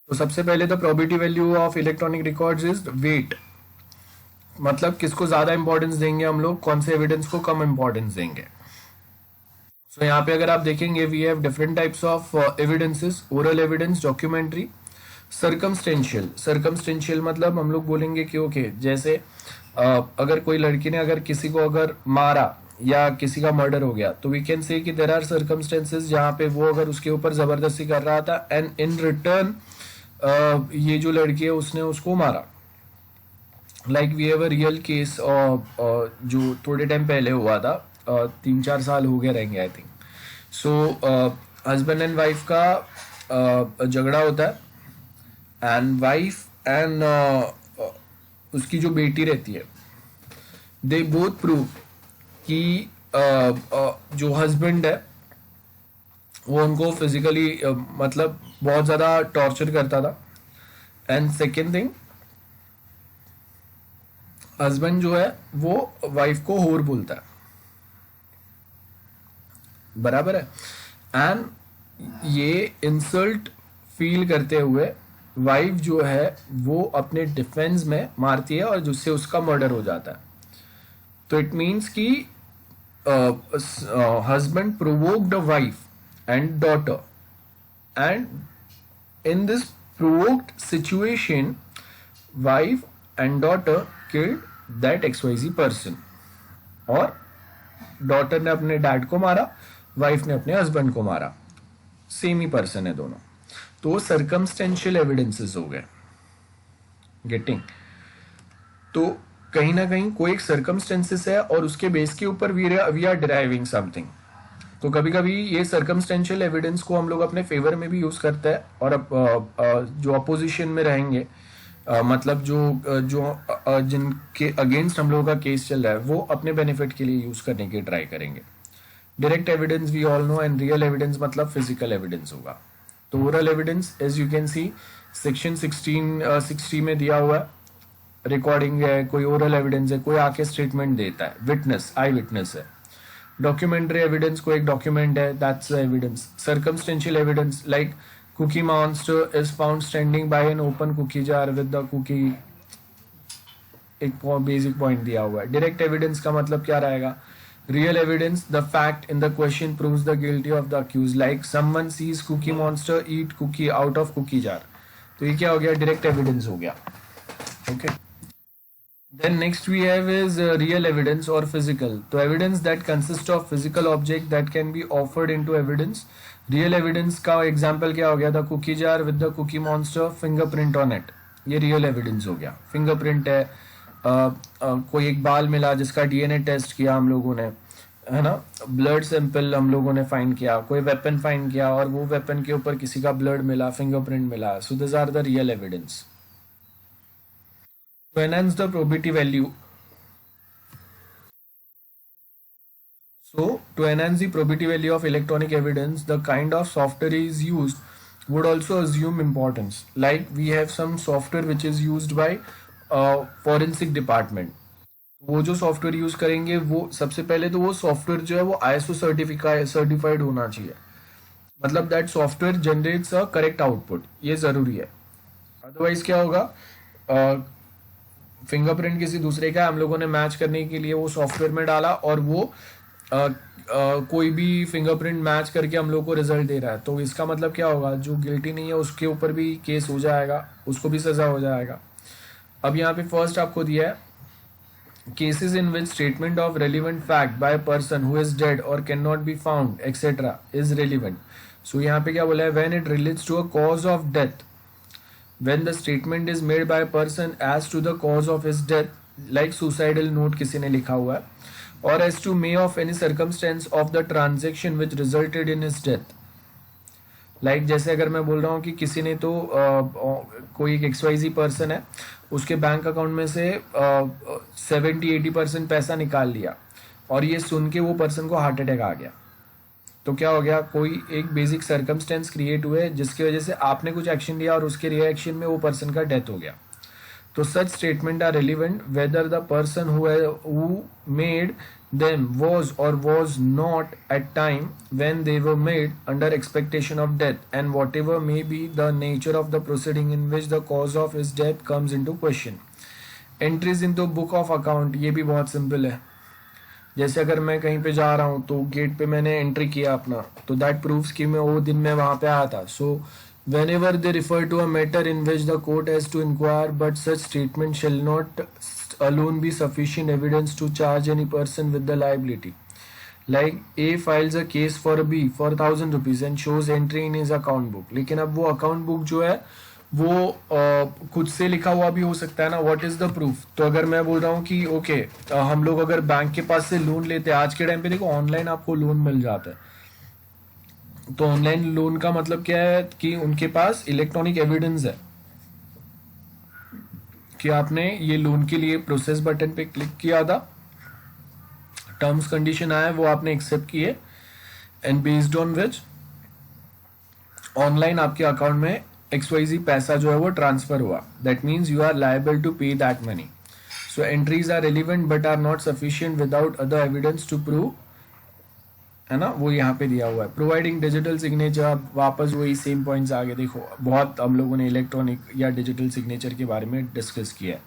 तो सबसे पहले the probability value of electronic records is weight, मतलब किसको ज्यादा इंपॉर्टेंस देंगे हम लोग, कौन से एविडेंस को कम इंपॉर्टेंस देंगे। सो यहाँ पे अगर आप देखेंगे we have different types of evidences, oral evidence, documentary, circumstantial. Circumstantial मतलब हम लोग बोलेंगे कि ओके जैसे अगर कोई लड़की ने अगर किसी को अगर मारा या किसी का मर्डर हो गया तो वी कैन से कि देयर आर सर्कमस्टेंसेस जहां पे वो अगर उसके ऊपर जबरदस्ती कर रहा था एंड इन रिटर्न ये जो लड़की है उसने उसको मारा। Like we have a real case जो थोड़े टाइम पहले हुआ था, 3-4 साल हो गए रहेंगे I think. So husband and wife का झगड़ा होता है एंड वाइफ एंड उसकी जो बेटी रहती है दे बोथ प्रूव कि जो हस्बैंड है वो उनको फिजिकली मतलब बहुत ज्यादा टॉर्चर करता था एंड सेकेंड थिंग हस्बैंड जो है वो वाइफ को होर बोलता है, बराबर है। एंड ये इंसल्ट फील करते हुए वाइफ जो है वो अपने डिफेंस में मारती है और जिससे उसका मर्डर हो जाता है। तो इट मीन्स कि husband provoked a wife and daughter and in this provoked situation wife and daughter killed that XYZ person, और डॉटर ने अपने डैड को मारा, वाइफ ने अपने हस्बैंड को मारा, सेम ही पर्सन है दोनों। तो सर्कमस्टेंशियल एविडेंसेस हो गए, गेटिंग। तो कहीं ना कहीं कोई एक सर्कमस्टेंसेस है और उसके बेस के ऊपर वी आर डिराइविंग समथिंग। तो कभी कभी ये सर्कमस्टेंशियल एविडेंस को हम लोग अपने फेवर में भी यूज करते हैं और जो अपोजिशन में रहेंगे मतलब जिनके अगेंस्ट हम लोगों का केस चल रहा है वो अपने बेनिफिट के लिए यूज करने की ट्राई करेंगे. Direct evidence we all know and real evidence मतलब फिजिकल एविडेंस होगा. तो oral evidence as you can see section 1660 में दिया हुआ है. रिकॉर्डिंग है, कोई ओरल एविडेंस है, कोई आके स्टेटमेंट देता है, विटनेस आई विटनेस है. डॉक्यूमेंट्री एविडेंस कोई एक डॉक्यूमेंट है, that's evidence. Circumstantial evidence like cookie monster is found standing by an open cookie jar with the cookie. एक बेसिक पॉइंट दिया हुआ है. डायरेक्ट एविडेंस का मतलब क्या रहेगा? Real evidence the fact in the question proves the guilty of the accuse, like someone sees cookie monster eat cookie out of cookie jar. तो ये क्या हो गया? डायरेक्ट एविडेंस हो गया. Okay. Then next we have is real evidence or physical. तो evidence that consists of physical object that can be offered into evidence. Real evidence का example क्या हो गया? The cookie jar with the cookie monster fingerprint on it. ये real evidence हो गया. Fingerprint है, कोई एक बाल मिला जिसका DNA टेस्ट किया हम लोगों ने, है ना, ब्लड सैंपल हम लोगों ने फाइंड किया, कोई वेपन फाइंड किया और वो वेपन के ऊपर किसी का ब्लड मिला, फिंगरप्रिंट मिला. So these are the real evidence. To enhance the probability value. So, to enhance the probability value of electronic evidence, the kind of software is used would also assume importance. Like we have some software which is used by forensic department. वो जो software use करेंगे वो सबसे पहले तो वो software जो है वो ISO सर्टिफाइड होना चाहिए. मतलब that software generates a correct output, ये जरूरी है. अदरवाइज क्या होगा? फिंगरप्रिंट किसी दूसरे का हम लोगों ने मैच करने के लिए वो सॉफ्टवेयर में डाला और वो कोई भी फिंगरप्रिंट मैच करके हम लोग को रिजल्ट दे रहा है. तो इसका मतलब क्या होगा? जो गिल्टी नहीं है उसके ऊपर भी केस हो जाएगा, उसको भी सजा हो जाएगा. अब यहाँ पे फर्स्ट आपको दिया है cases in which statement of relevant fact by person who is dead or can not be found etcetera is relevant. So यहाँ पे क्या बोला है? When it relates to a cause of death, when the statement is made by a person as to the cause of his death, like suicidal note किसी ने लिखा हुआ है, or as to may of any circumstance of the transaction which resulted in his death. like जैसे अगर मैं बोल रहा हूँ कि किसी ने तो कोई एक XYZ पर्सन है, उसके बैंक अकाउंट में से 70-80% पैसा निकाल लिया और ये सुन के वो पर्सन को हार्ट अटैक आ गया. तो क्या हो गया? कोई एक बेसिक सर्कमस्टेंस क्रिएट हुए जिसकी वजह से आपने कुछ एक्शन लिया और उसके रिएक्शन में वो पर्सन का डेथ हो गया. तो such statement are relevant whether the person who made them was or was not at time when they were made under expectation of death and whatever may be the nature of the proceeding in which the cause of his death comes into question. Entries into book of account, ये भी बहुत simple है. जैसे अगर मैं कहीं पे जा रहा हूँ तो गेट पे मैंने एंट्री किया अपना, तो दैट प्रूव्स कि मैं वो दिन में वहां पे आया था. सो whenever they refer to a matter in which the court has to inquire, but such statement shall not alone be sufficient evidence to charge any person with the liability. Like A files a case for B for 1,000 rupees and shows entry in his account book. लेकिन अब वो account book जो है वो खुद से लिखा हुआ भी हो सकता है ना. What is the proof? तो अगर मैं बोल रहा हूँ कि ओके हम लोग अगर बैंक के पास से लोन लेते हैं, आज के टाइम पे देखो ऑनलाइन आपको लोन मिल जाता है. तो ऑनलाइन लोन का मतलब क्या है? कि उनके पास इलेक्ट्रॉनिक एविडेंस है कि आपने ये लोन के लिए प्रोसेस बटन पे क्लिक किया था, टर्म्स कंडीशन आया, वो आपने एक्सेप्ट किए and based on which online आपके अकाउंट में XYZ पैसा जो है वो ट्रांसफर हुआ. That means you are liable to pay that money. So entries are relevant but are not sufficient without other evidence to prove, है ना, वो यहाँ पे दिया हुआ है. प्रोवाइडिंग डिजिटल सिग्नेचर, वापस वही सेम पॉइंट्स आगे. देखो बहुत हम लोगों ने इलेक्ट्रॉनिक या डिजिटल सिग्नेचर के बारे में डिस्कस किया है.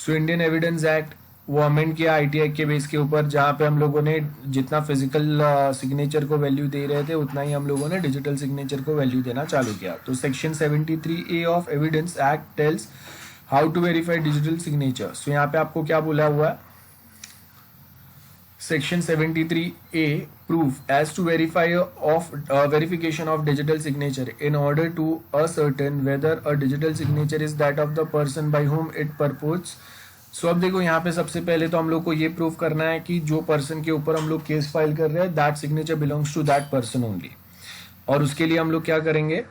सो इंडियन एविडेंस एक्ट वो अमेंड किया IT एक्ट के बेस के ऊपर, जहाँ पे हम लोगों ने जितना फिजिकल सिग्नेचर को वैल्यू दे रहे थे उतना ही हम लोगों ने डिजिटल सिग्नेचर को वैल्यू देना चालू किया. तो section 73A of evidence act tells how to verify digital signature. So यहाँ पे आपको क्या बोला हुआ है? Section 73A proof as to verification of digital signature in order to ascertain whether a digital signature is that of the person by whom it purports. So अब देखो यहाँ पे सबसे पहले तो हम लोग को ये प्रूव करना है कि जो पर्सन के ऊपर हम लोग केस फाइल कर रहे हैं that signature belongs to that person only. और उसके लिए हम लोग क्या करेंगे?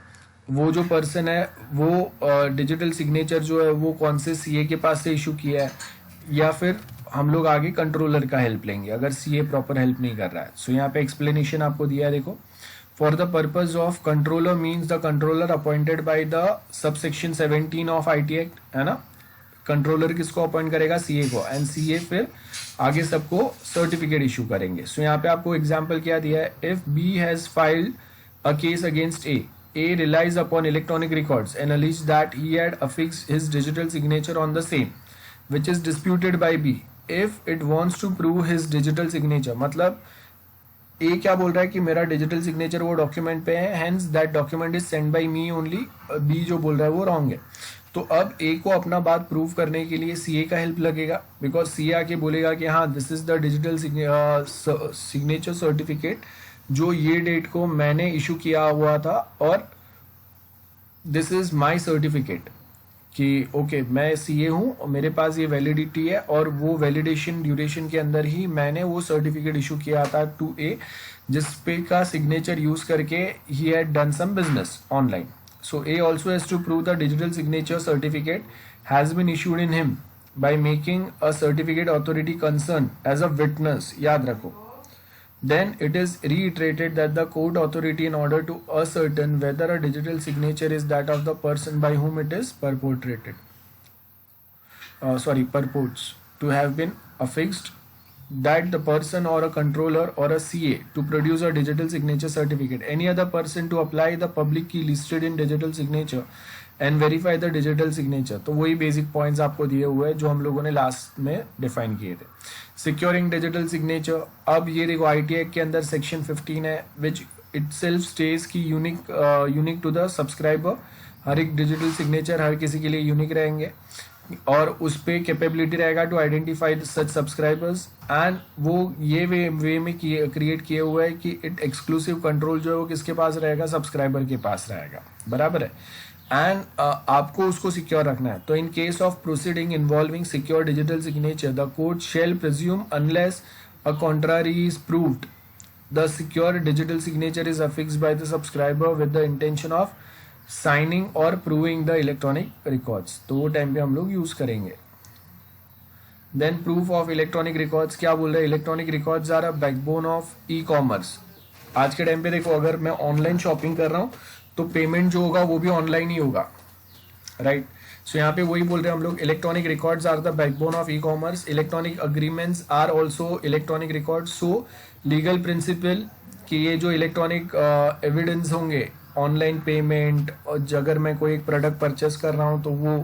वो जो पर्सन है वो डिजिटल सिग्नेचर जो है वो कौन से सीए के पास से इशू किया है, या फिर हम लोग आगे कंट्रोलर का हेल्प लेंगे अगर सीए प्रॉपर हेल्प नहीं कर रहा है। सो यहाँ पे एक्सप्लेनेशन आपको दिया है, देखो। For the purpose of controller means the controller appointed by the subsection 17 of IT act, है ना। कंट्रोलर किसको अपॉइंट करेगा? सीए को, एंड सीए फिर आगे सबको सर्टिफिकेट इशू करेंगे। सो यहाँ पे आपको एग्जाम्पल क्या दिया है, if B has filed a case against A relies upon electronic records and alleged that he had affixed his digital signature on the same, which is disputed by B. If it wants to prove his digital signature, मतलब A क्या बोल रहा है कि मेरा digital signature वो document पे है, hence that document is send by me only. B जो बोल रहा है वो रॉन्ग है। तो अब A को अपना बात प्रूव करने के लिए CA का हेल्प लगेगा, बिकॉज CA आके बोलेगा कि हाँ this is the digital signature certificate जो ये डेट को मैंने इशू किया हुआ था, और दिस इज माई सर्टिफिकेट कि ओके मैं सीए हूँ और मेरे पास ये वैलिडिटी है, और वो वैलिडेशन ड्यूरेशन के अंदर ही मैंने वो सर्टिफिकेट इशू किया था टू ए, जिस पे का सिग्नेचर यूज करके ही had done some business online. So A also has to prove the digital signature certificate has been issued in him by making a certificate authority concern as a witness, याद रखो। Then it is reiterated that the court authority, in order to ascertain whether a digital signature is that of the person by whom it is purports to have been affixed, that the person or a controller or a CA to produce a digital signature certificate, any other person to apply the public key listed in digital signature and verify the digital signature। तो वही basic points आपको दिए हुए हैं जो हम लोगों ने लास्ट में डिफाइन किए थे। सिक्योरिंग डिजिटल सिग्नेचर, अब ये देखो आईटी एक्ट के अंदर सेक्शन 15 है विच इटसेल्फ स्टेज की यूनिक टू द सब्सक्राइबर। हर एक डिजिटल सिग्नेचर हर किसी के लिए यूनिक रहेंगे, और उस पर कैपेबिलिटी रहेगा to identify such subscribers, and वो ये वे में क्रिएट किए हुए है कि इट एक्सक्लूसिव कंट्रोल जो है वो किसके पास रहेगा? सब्सक्राइबर के पास रहेगा, बराबर है। एंड आपको उसको सिक्योर रखना है। तो in case of proceeding involving secure digital signature the court shall presume unless a contrary is proved the secure digital signature is affixed by the subscriber with the intention of signing or proving the electronic records. तो वो time पे हम लोग use करेंगे। Then proof of electronic records, क्या बोल रहे हैं? Electronic records are a backbone of e commerce. आज के टाइम पे देखो, अगर मैं ऑनलाइन शॉपिंग कर रहा हूँ तो पेमेंट जो होगा वो भी ऑनलाइन ही होगा, राइट। सो यहाँ पे वही बोल रहे हैं हम लोग, electronic records are the backbone of e commerce. Electronic agreements are also electronic records. So legal principle कि ये जो इलेक्ट्रॉनिक एविडेंस होंगे, ऑनलाइन पेमेंट, और अगर मैं कोई एक प्रोडक्ट परचेस कर रहा हूँ तो वो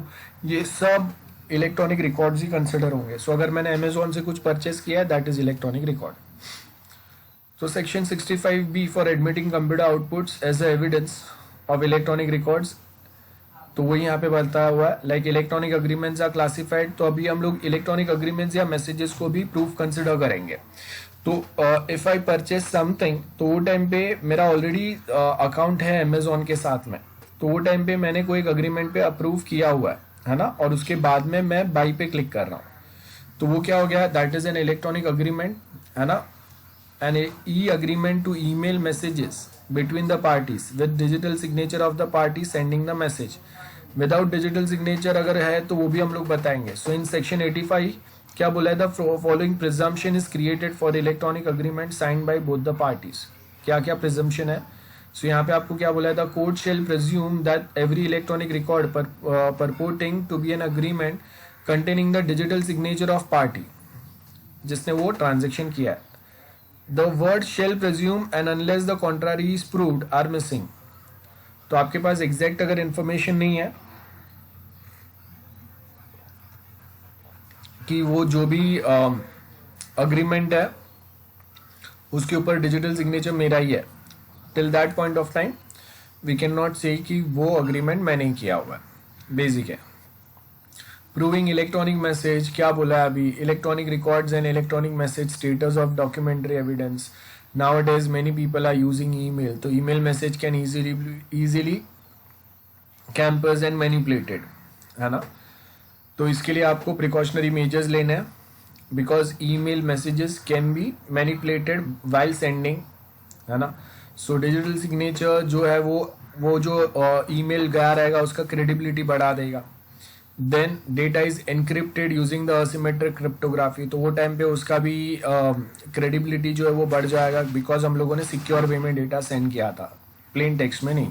ये सब इलेक्ट्रॉनिक रिकॉर्ड्स ही कंसिडर होंगे। सो अगर मैंने अमेजोन से कुछ परचेस किया है दैट इज इलेक्ट्रॉनिक रिकॉर्ड। तो section 65B for admitting computer outputs as a evidence of electronic records, तो वही यहाँ पे बताया हुआ है। Like electronic agreements are classified, तो अभी हम लोग इलेक्ट्रॉनिक अग्रीमेंट्स या मैसेजेस को भी प्रूफ कंसिडर करेंगे। तो इफ आई परचेस समथिंग, तो वो टाइम पे मेरा ऑलरेडी अकाउंट है अमेजोन के साथ में, तो वो टाइम पे मैंने कोई एक अग्रीमेंट पे अप्रूव किया हुआ है ना, और उसके बाद में मैं बाई पे क्लिक कर रहा हूँ, तो वो क्या हो गया? That is an electronic agreement, है ना। An e agreement to email messages between the parties with digital signature of the party sending the message। Without digital signature अगर है तो वो भी हम लोग बताएंगे। सो इन सेक्शन 85 क्या बोला है? The following presumption is created for electronic agreement signed by both the parties. क्या क्या प्रिजम्पशन है? सो यहाँ पे आपको क्या बोला है? The court shall presume that every electronic record purporting to be an agreement containing the digital signature of party, जिसने वो ट्रांजेक्शन किया है। The word shall presume and unless the contrary is proved are missing। तो आपके पास exact अगर information नहीं है कि वो जो भी अग्रीमेंट है उसके ऊपर डिजिटल सिग्नेचर मेरा ही है, till that point of time we can not say कि वो अग्रीमेंट मैंने ही किया हुआ है। बेसिक है। प्रूविंग इलेक्ट्रॉनिक मैसेज, क्या बोला है अभी? Electronic records and electronic message status of documentary evidence. Nowadays many people are using email, तो email message can easily campers and manipulated, है ना। तो इसके लिए आपको प्रिकॉशनरी मेजर्स लेने हैं, because email messages can be manipulated while sending, है ना। सो डिजिटल सिग्नेचर जो है वो वो जो ईमेल गया रहेगा उसका क्रेडिबिलिटी बढ़ा देगा। Then data is encrypted using the asymmetric cryptography, तो वो टाइम पे उसका भी क्रेडिबिलिटी जो है वो बढ़ जाएगा, बिकॉज हम लोगों ने सिक्योर वे में डेटा सेंड किया था, प्लेन टेक्स्ट में नहीं।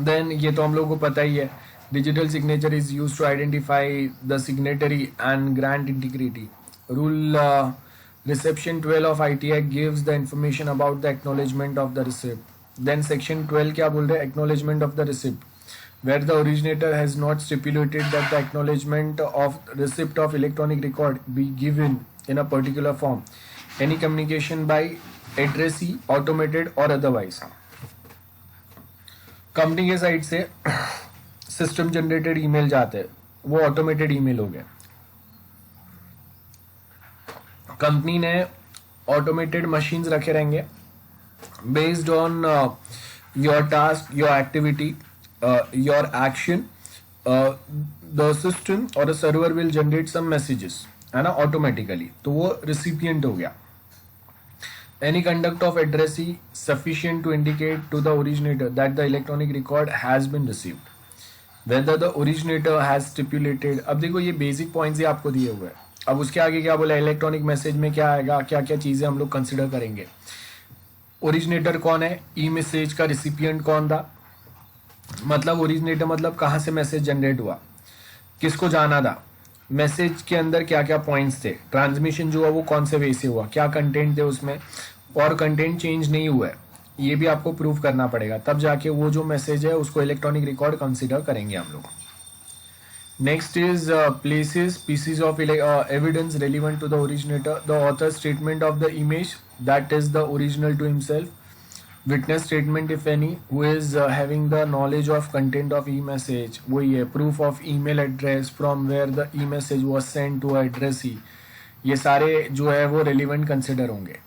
देन ये तो हम लोगों को पता ही है, digital signature is use to identify the signatory and grant integrity. Rule reception 12 of IT act gives the information about the acknowledgement of the receipt. Then section 12 क्या बोल रहे हैं, acknowledgement of the receipt, where the originator has not stipulated that the acknowledgement of receipt of electronic record be given in a particular form, any communication by addressee, automated or otherwise। Company के side से system generated email जाते हैं, वो automated email हो गए। Company ने automated machines रखे रहेंगे based on your task, your activity, your action, the system or a server will generate some messages, है ना, automatically, तो वो recipient हो गया। Any conduct of addressee sufficient to indicate to the originator that the electronic record has been received, whether the originator has stipulated। अब देखो ये basic points ही आपको दिए हुए हैं, अब उसके आगे क्या बोला, इलेक्ट्रॉनिक मैसेज में क्या आएगा, क्या क्या चीजें हम लोग कंसिडर करेंगे। ओरिजिनेटर कौन है, ई मैसेज का रिसिपिएंट कौन था, मतलब ओरिजिनेटर मतलब कहाँ से मैसेज जनरेट हुआ, किसको जाना था, मैसेज के अंदर क्या क्या पॉइंट्स थे, ट्रांसमिशन जो हुआ वो कौन से वे से हुआ, क्या कंटेंट थे उसमें, और कंटेंट चेंज नहीं हुआ है, ये भी आपको प्रूव करना पड़ेगा, तब जाके वो जो मैसेज है उसको इलेक्ट्रॉनिक रिकॉर्ड कंसिडर करेंगे हम लोग। Next is places pieces of evidence relevant to the originator, the author statement of the image that is the original to himself, witness statement if any, who is having the knowledge of content of e-message, वही है, proof of email address from where the e-message was sent to addressee, ये सारे जो है वो relevant consider होंगे।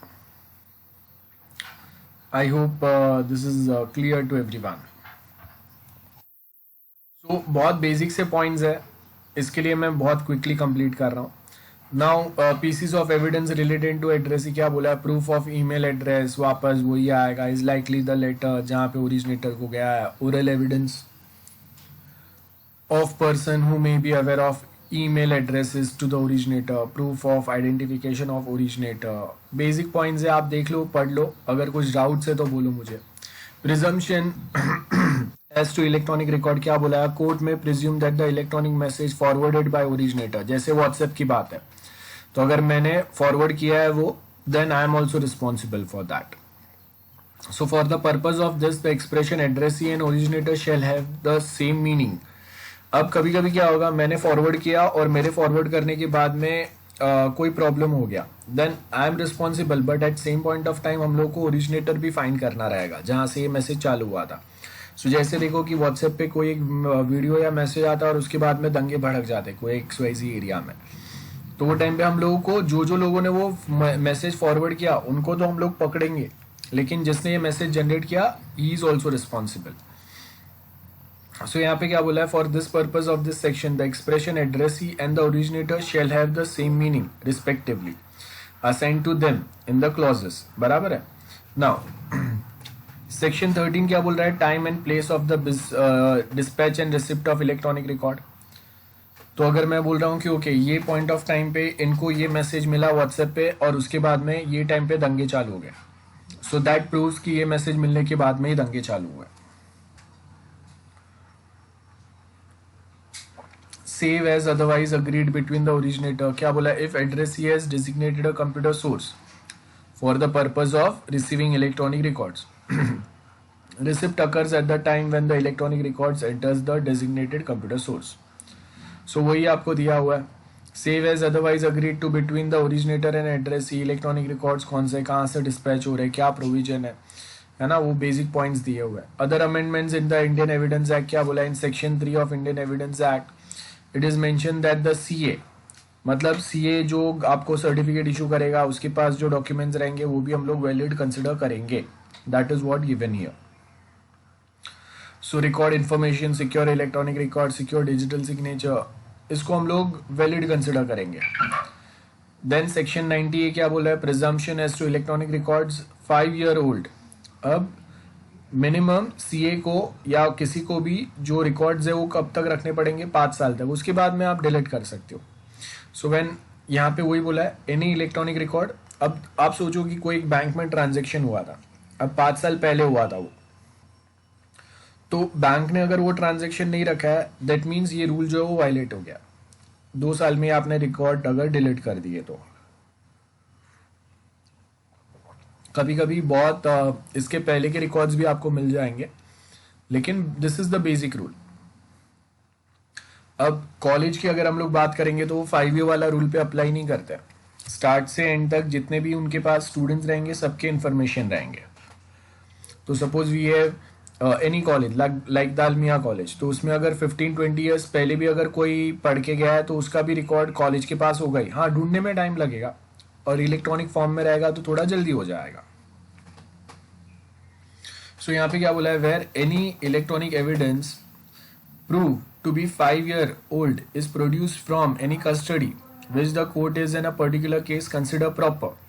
I hope this is clear to everyone। So बहुत basic से points है, इसके लिए मैं बहुत quickly complete कर रहा हूँ। Now pieces of evidence related to address ही क्या बोला है, प्रूफ ऑफ ईमेल एड्रेस, वापस वही आएगा, इज लाइकली द लेटर जहाँ पे ओरिजिनेटर को गया है, oral evidence of person who may be aware of email addresses to the originator, proof of identification of originator. Basic points है, आप देख लो, पढ़ लो, अगर कुछ डाउट्स है तो बोलो मुझे। Presumption as to electronic record क्या बोला है, कोर्ट में presume that the electronic message forwarded by originator, जैसे व्हाट्सएप की बात है, तो अगर मैंने फॉरवर्ड किया है वो, then I am also responsible for that. So for the purpose of this the expression addressee and originator shall have the same meaning. अब कभी कभी क्या होगा, मैंने फॉरवर्ड किया और मेरे फॉरवर्ड करने के बाद में कोई प्रॉब्लम हो गया, then I am responsible, but at same point of time हम लोग को ओरिजिनेटर भी फाइंड करना रहेगा जहां से ये मैसेज चालू हुआ था। सो जैसे देखो कि व्हाट्सएप पे कोई एक वीडियो या मैसेज आता है और उसके बाद में दंगे भड़क जाते कोई XYZ एरिया में, तो वो टाइम पे हम लोगों को जो लोगों ने वो मैसेज फॉरवर्ड किया उनको तो हम लोग पकड़ेंगे, लेकिन जिसने ये मैसेज जनरेट किया he is also responsible. So यहाँ पे क्या बोला है, for this purpose of this section the expression addressee and the originator shall have the same meaning respectively assign to them in the clauses, बराबर है। Now section 13 क्या बोल रहा है, time and place of the dispatch and receipt of electronic record. तो अगर मैं बोल रहा हूँ कि ओके ये पॉइंट ऑफ टाइम पे इनको ये मैसेज मिला व्हाट्सएप पे और उसके बाद में ये टाइम पे दंगे चालू हो गए, सो दैट प्रूव्स कि ये मैसेज मिलने के बाद में ही दंगे चालू हुए। Save as otherwise agreed between the originator, क्या बोला, if addressee has designated a computer source for the purpose of receiving electronic records, receipt occurs at the time when the electronic records enters the designated computer source। so वही आपको दिया हुआ है, save as otherwise agreed to between the originator and addressee, electronic records कौन से कहाँ से dispatch हो रहे हैं, क्या प्रोविजन है ना, वो बेसिक पॉइंट्स दिए हुए हैं। Other amendments in the Indian evidence act, क्या बोला, in section 3 of Indian evidence act it is mention that the CA, मतलब CA जो आपको सर्टिफिकेट इशू करेगा उसके पास जो डॉक्यूमेंट्स रहेंगे वो भी हम लोग वैलिड कंसिडर करेंगे, that is what given here. So record information, secure electronic record, secure digital signature, इसको हम लोग वैलिड कंसिडर करेंगे। देन सेक्शन 90 क्या बोला है, presumption as to electronic records 5 year old। अब मिनिमम सीए को या किसी को भी जो रिकॉर्ड्स है वो कब तक रखने पड़ेंगे, 5 साल तक, उसके बाद में आप डिलीट कर सकते हो। सो व्हेन यहाँ पे वही बोला है एनी इलेक्ट्रॉनिक रिकॉर्ड। अब आप सोचो कि कोई एक बैंक में ट्रांजेक्शन हुआ था, अब 5 साल पहले हुआ था वो, तो बैंक ने अगर वो ट्रांजेक्शन नहीं रखा है दैट मीन्स ये रूल जो है वो वायलेट हो गया। 2 साल में आपने रिकॉर्ड अगर डिलीट कर दिए तो कभी कभी बहुत इसके पहले के रिकॉर्ड्स भी आपको मिल जाएंगे, लेकिन this is the basic rule. अब कॉलेज की अगर हम लोग बात करेंगे तो वो 5 ईयर वाला रूल पे अप्लाई नहीं करते। स्टार्ट से एंड तक जितने भी उनके पास स्टूडेंट्स रहेंगे सबके इंफॉर्मेशन रहेंगे। तो suppose we have any college like Dalmia college, तो उसमें अगर 15-20 ईयर्स पहले भी अगर कोई पढ़ के गया है तो उसका भी रिकॉर्ड कॉलेज के पास होगा ही। हाँ, ढूंढने में टाइम लगेगा और इलेक्ट्रॉनिक फॉर्म में रहेगा तो थोड़ा जल्दी हो जाएगा। सो यहाँ पे क्या बोला है, where any electronic evidence prove to be 5 year old is produce from any custody which the court is in a particular case consider proper.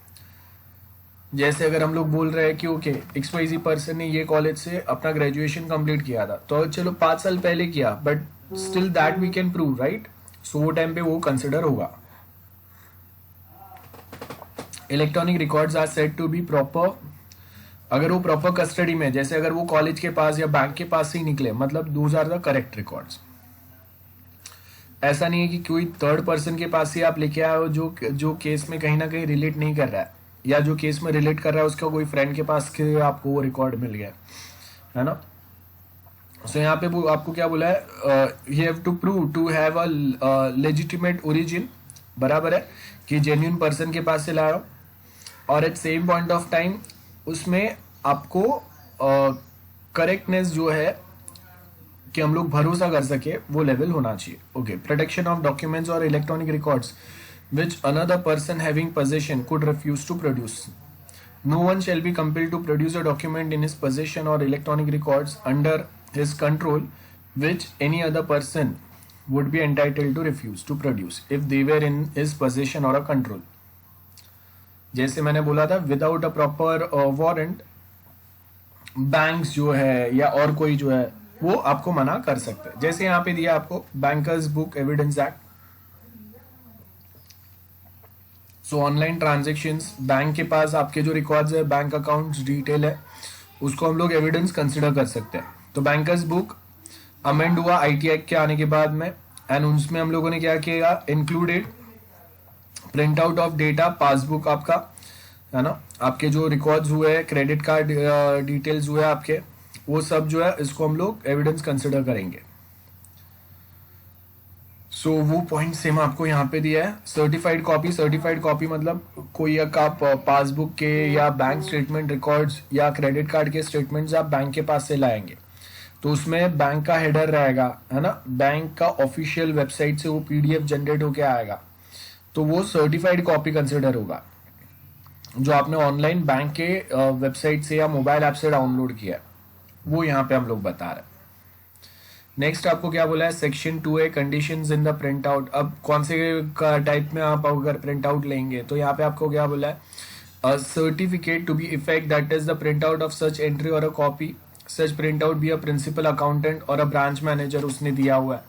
जैसे अगर हम लोग बोल रहे हैं कि ओके XYZ पर्सन ने ये कॉलेज से अपना ग्रेजुएशन कंप्लीट किया था, तो चलो 5 साल पहले किया, but still that we can prove, right. So वो टाइम पे वो कंसिडर होगा। Electronic records are said to be proper, अगर वो प्रॉपर कस्टडी में, जैसे अगर वो कॉलेज के पास या बैंक के पास से ही निकले, मतलब those are the correct records. ऐसा नहीं है कि कोई थर्ड पर्सन के पास से आप लेके आए हो जो केस में कहीं ना कहीं रिलेट नहीं कर रहा है, या जो केस में रिलेट कर रहा है उसका कोई फ्रेंड के पास के आपको वो रिकॉर्ड मिल गया है ना। सो यहाँ पे आपको क्या बोला है, you have to prove to have a legitimate origin, बराबर है कि जेन्युइन पर्सन के पास से लाया हो, और at same point of time उसमें आपको करेक्टनेस जो है कि हम लोग भरोसा कर सके वो लेवल होना चाहिए। ओके, प्रोटेक्शन ऑफ डॉक्यूमेंट्स और electronic records which another person having possession could refuse to produce. No one shall be compelled to produce a document in his possession or electronic records under his control which any other person would be entitled to refuse to produce if they were in his possession or a control. जैसे मैंने बोला था without a proper warrant banks जो है या और कोई जो है वो आपको मना कर सकते हैं। जैसे यहाँ पे दिया आपको बैंकर्स बुक एविडेंस एक्ट। सो ऑनलाइन ट्रांजेक्शन्स, बैंक के पास आपके जो रिकॉर्ड्स है, बैंक अकाउंट्स डिटेल है, उसको हम लोग एविडेंस कंसिडर कर सकते हैं। तो बैंकर्स बुक अमेंड हुआ IT एक्ट के आने के बाद में, एंड उसमें हम लोगों ने क्या किया, included print out of data, passbook आपका है ना, आपके जो रिकॉर्ड्स हुए, क्रेडिट कार्ड डिटेल्स हुए आपके, वो सब जो है इसको हम लोग एविडेंस कंसिडर करेंगे। सो वो पॉइंट सेम आपको यहाँ पे दिया है। सर्टिफाइड कॉपी मतलब कोई एक आप पासबुक के या बैंक स्टेटमेंट रिकॉर्ड्स या क्रेडिट कार्ड के स्टेटमेंट्स आप बैंक के पास से लाएंगे, तो उसमें बैंक का हेडर रहेगा, है ना, बैंक का ऑफिशियल वेबसाइट से वो PDF जनरेट होके आएगा, तो वो सर्टिफाइड कॉपी कंसिडर होगा, जो आपने ऑनलाइन बैंक के वेबसाइट से या मोबाइल ऐप से डाउनलोड किया है, वो यहाँ पे हम लोग बता रहे हैं। नेक्स्ट आपको क्या बोला है, section 2A conditions in the print out. अब कौन से टाइप में आप अगर प्रिंट आउट लेंगे, तो यहाँ पे आपको क्या बोला है, certificate to be effect that is the print out of such entry or a copy such print out be a principal accountant or a branch manager, उसने दिया हुआ है।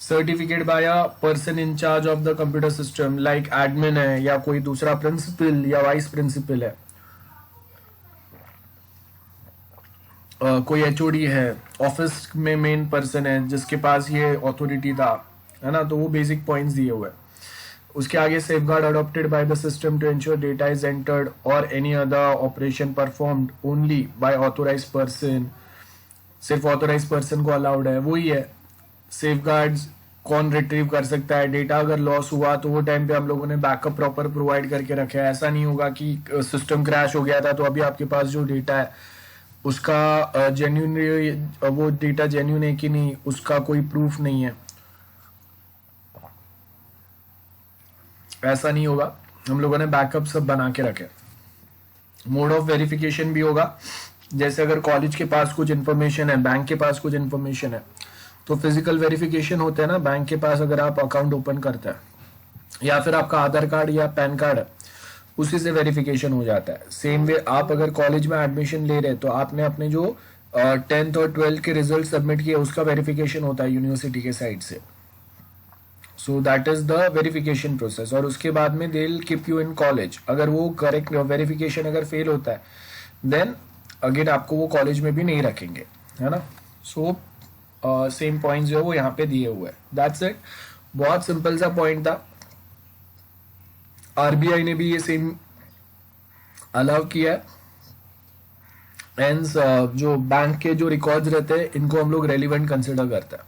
Certificate by a person in charge of the computer system, like admin है या कोई दूसरा principal या vice principal है, कोई HOD है, ऑफिस में मेन पर्सन है जिसके पास ये ऑथोरिटी था, है ना, तो वो बेसिक पॉइंट्स दिए हुए हैं। उसके आगे safeguard adopted by the system to ensure data is entered or any other operation performed only by authorize person, सिर्फ ऑथोराइज पर्सन को अलाउड है, वही है। सेफगार्ड्स कौन रिट्रीव कर सकता है, डेटा अगर लॉस हुआ तो वो टाइम पे हम लोगों ने बैकअप प्रॉपर प्रोवाइड करके रखा है। ऐसा नहीं होगा कि सिस्टम क्रैश हो गया था तो अभी आपके पास जो डेटा है उसका जेन्यून, वो डेटा जेन्यून है कि नहीं उसका कोई प्रूफ नहीं है, ऐसा नहीं होगा। हम लोगों ने बैकअप सब बना के रखे। मोड ऑफ वेरिफिकेशन भी होगा, जैसे अगर कॉलेज के पास कुछ इन्फॉर्मेशन है, बैंक के पास कुछ इन्फॉर्मेशन है, तो फिजिकल वेरिफिकेशन होता है ना बैंक के पास, अगर आप अकाउंट ओपन करते हैं या फिर आपका आधार कार्ड या पैन कार्ड है, उसी से वेरिफिकेशन हो जाता है। सेम वे आप अगर कॉलेज में एडमिशन ले रहे हैं तो आपने अपने जो 10th और 12th के रिजल्ट सबमिट किए उसका वेरिफिकेशन होता है यूनिवर्सिटी के साइड से. So that is the verification process. और उसके बाद में they will keep you in college. अगर वो करेक्ट वेरिफिकेशन अगर फेल होता है देन अगेन आपको वो कॉलेज में भी नहीं रखेंगे, है ना. सो सेम पॉइंट जो है वो यहाँ पे दिए हुए हैं. That's it. बहुत सिंपल सा पॉइंट था. आरबीआई ने भी ये सेम अलाउ किया है. हेंस जो बैंक के जो रिकॉर्ड्स रहते हैं इनको हम लोग रेलिवेंट कंसिडर करते हैं.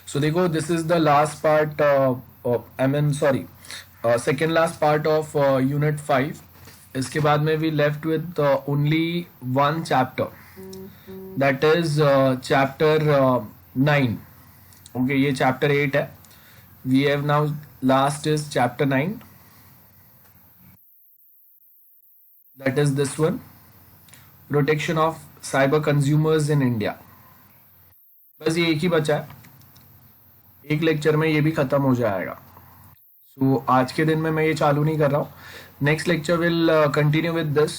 सो देखो this is the last part, I mean sorry second last part of unit 5. इसके बाद में we left with only one chapter, that is chapter 9. Okay, ये चैप्टर 8 है. We have now last is chapter 9, that is this one, protection of cyber consumers in India. बस ये एक ही बचा है. एक लेक्चर में ये भी खत्म हो जाएगा. सो आज के दिन में मैं ये चालू नहीं कर रहा हूँ. Next lecture will continue with this.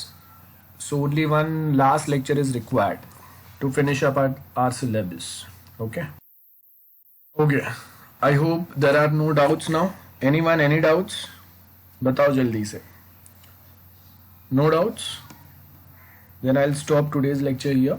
So only one last lecture is required to finish up our syllabus. Okay okay, I hope there are no doubts now. Anyone, any doubts? बताओ जल्दी से. No doubts? Then I'll stop today's lecture here.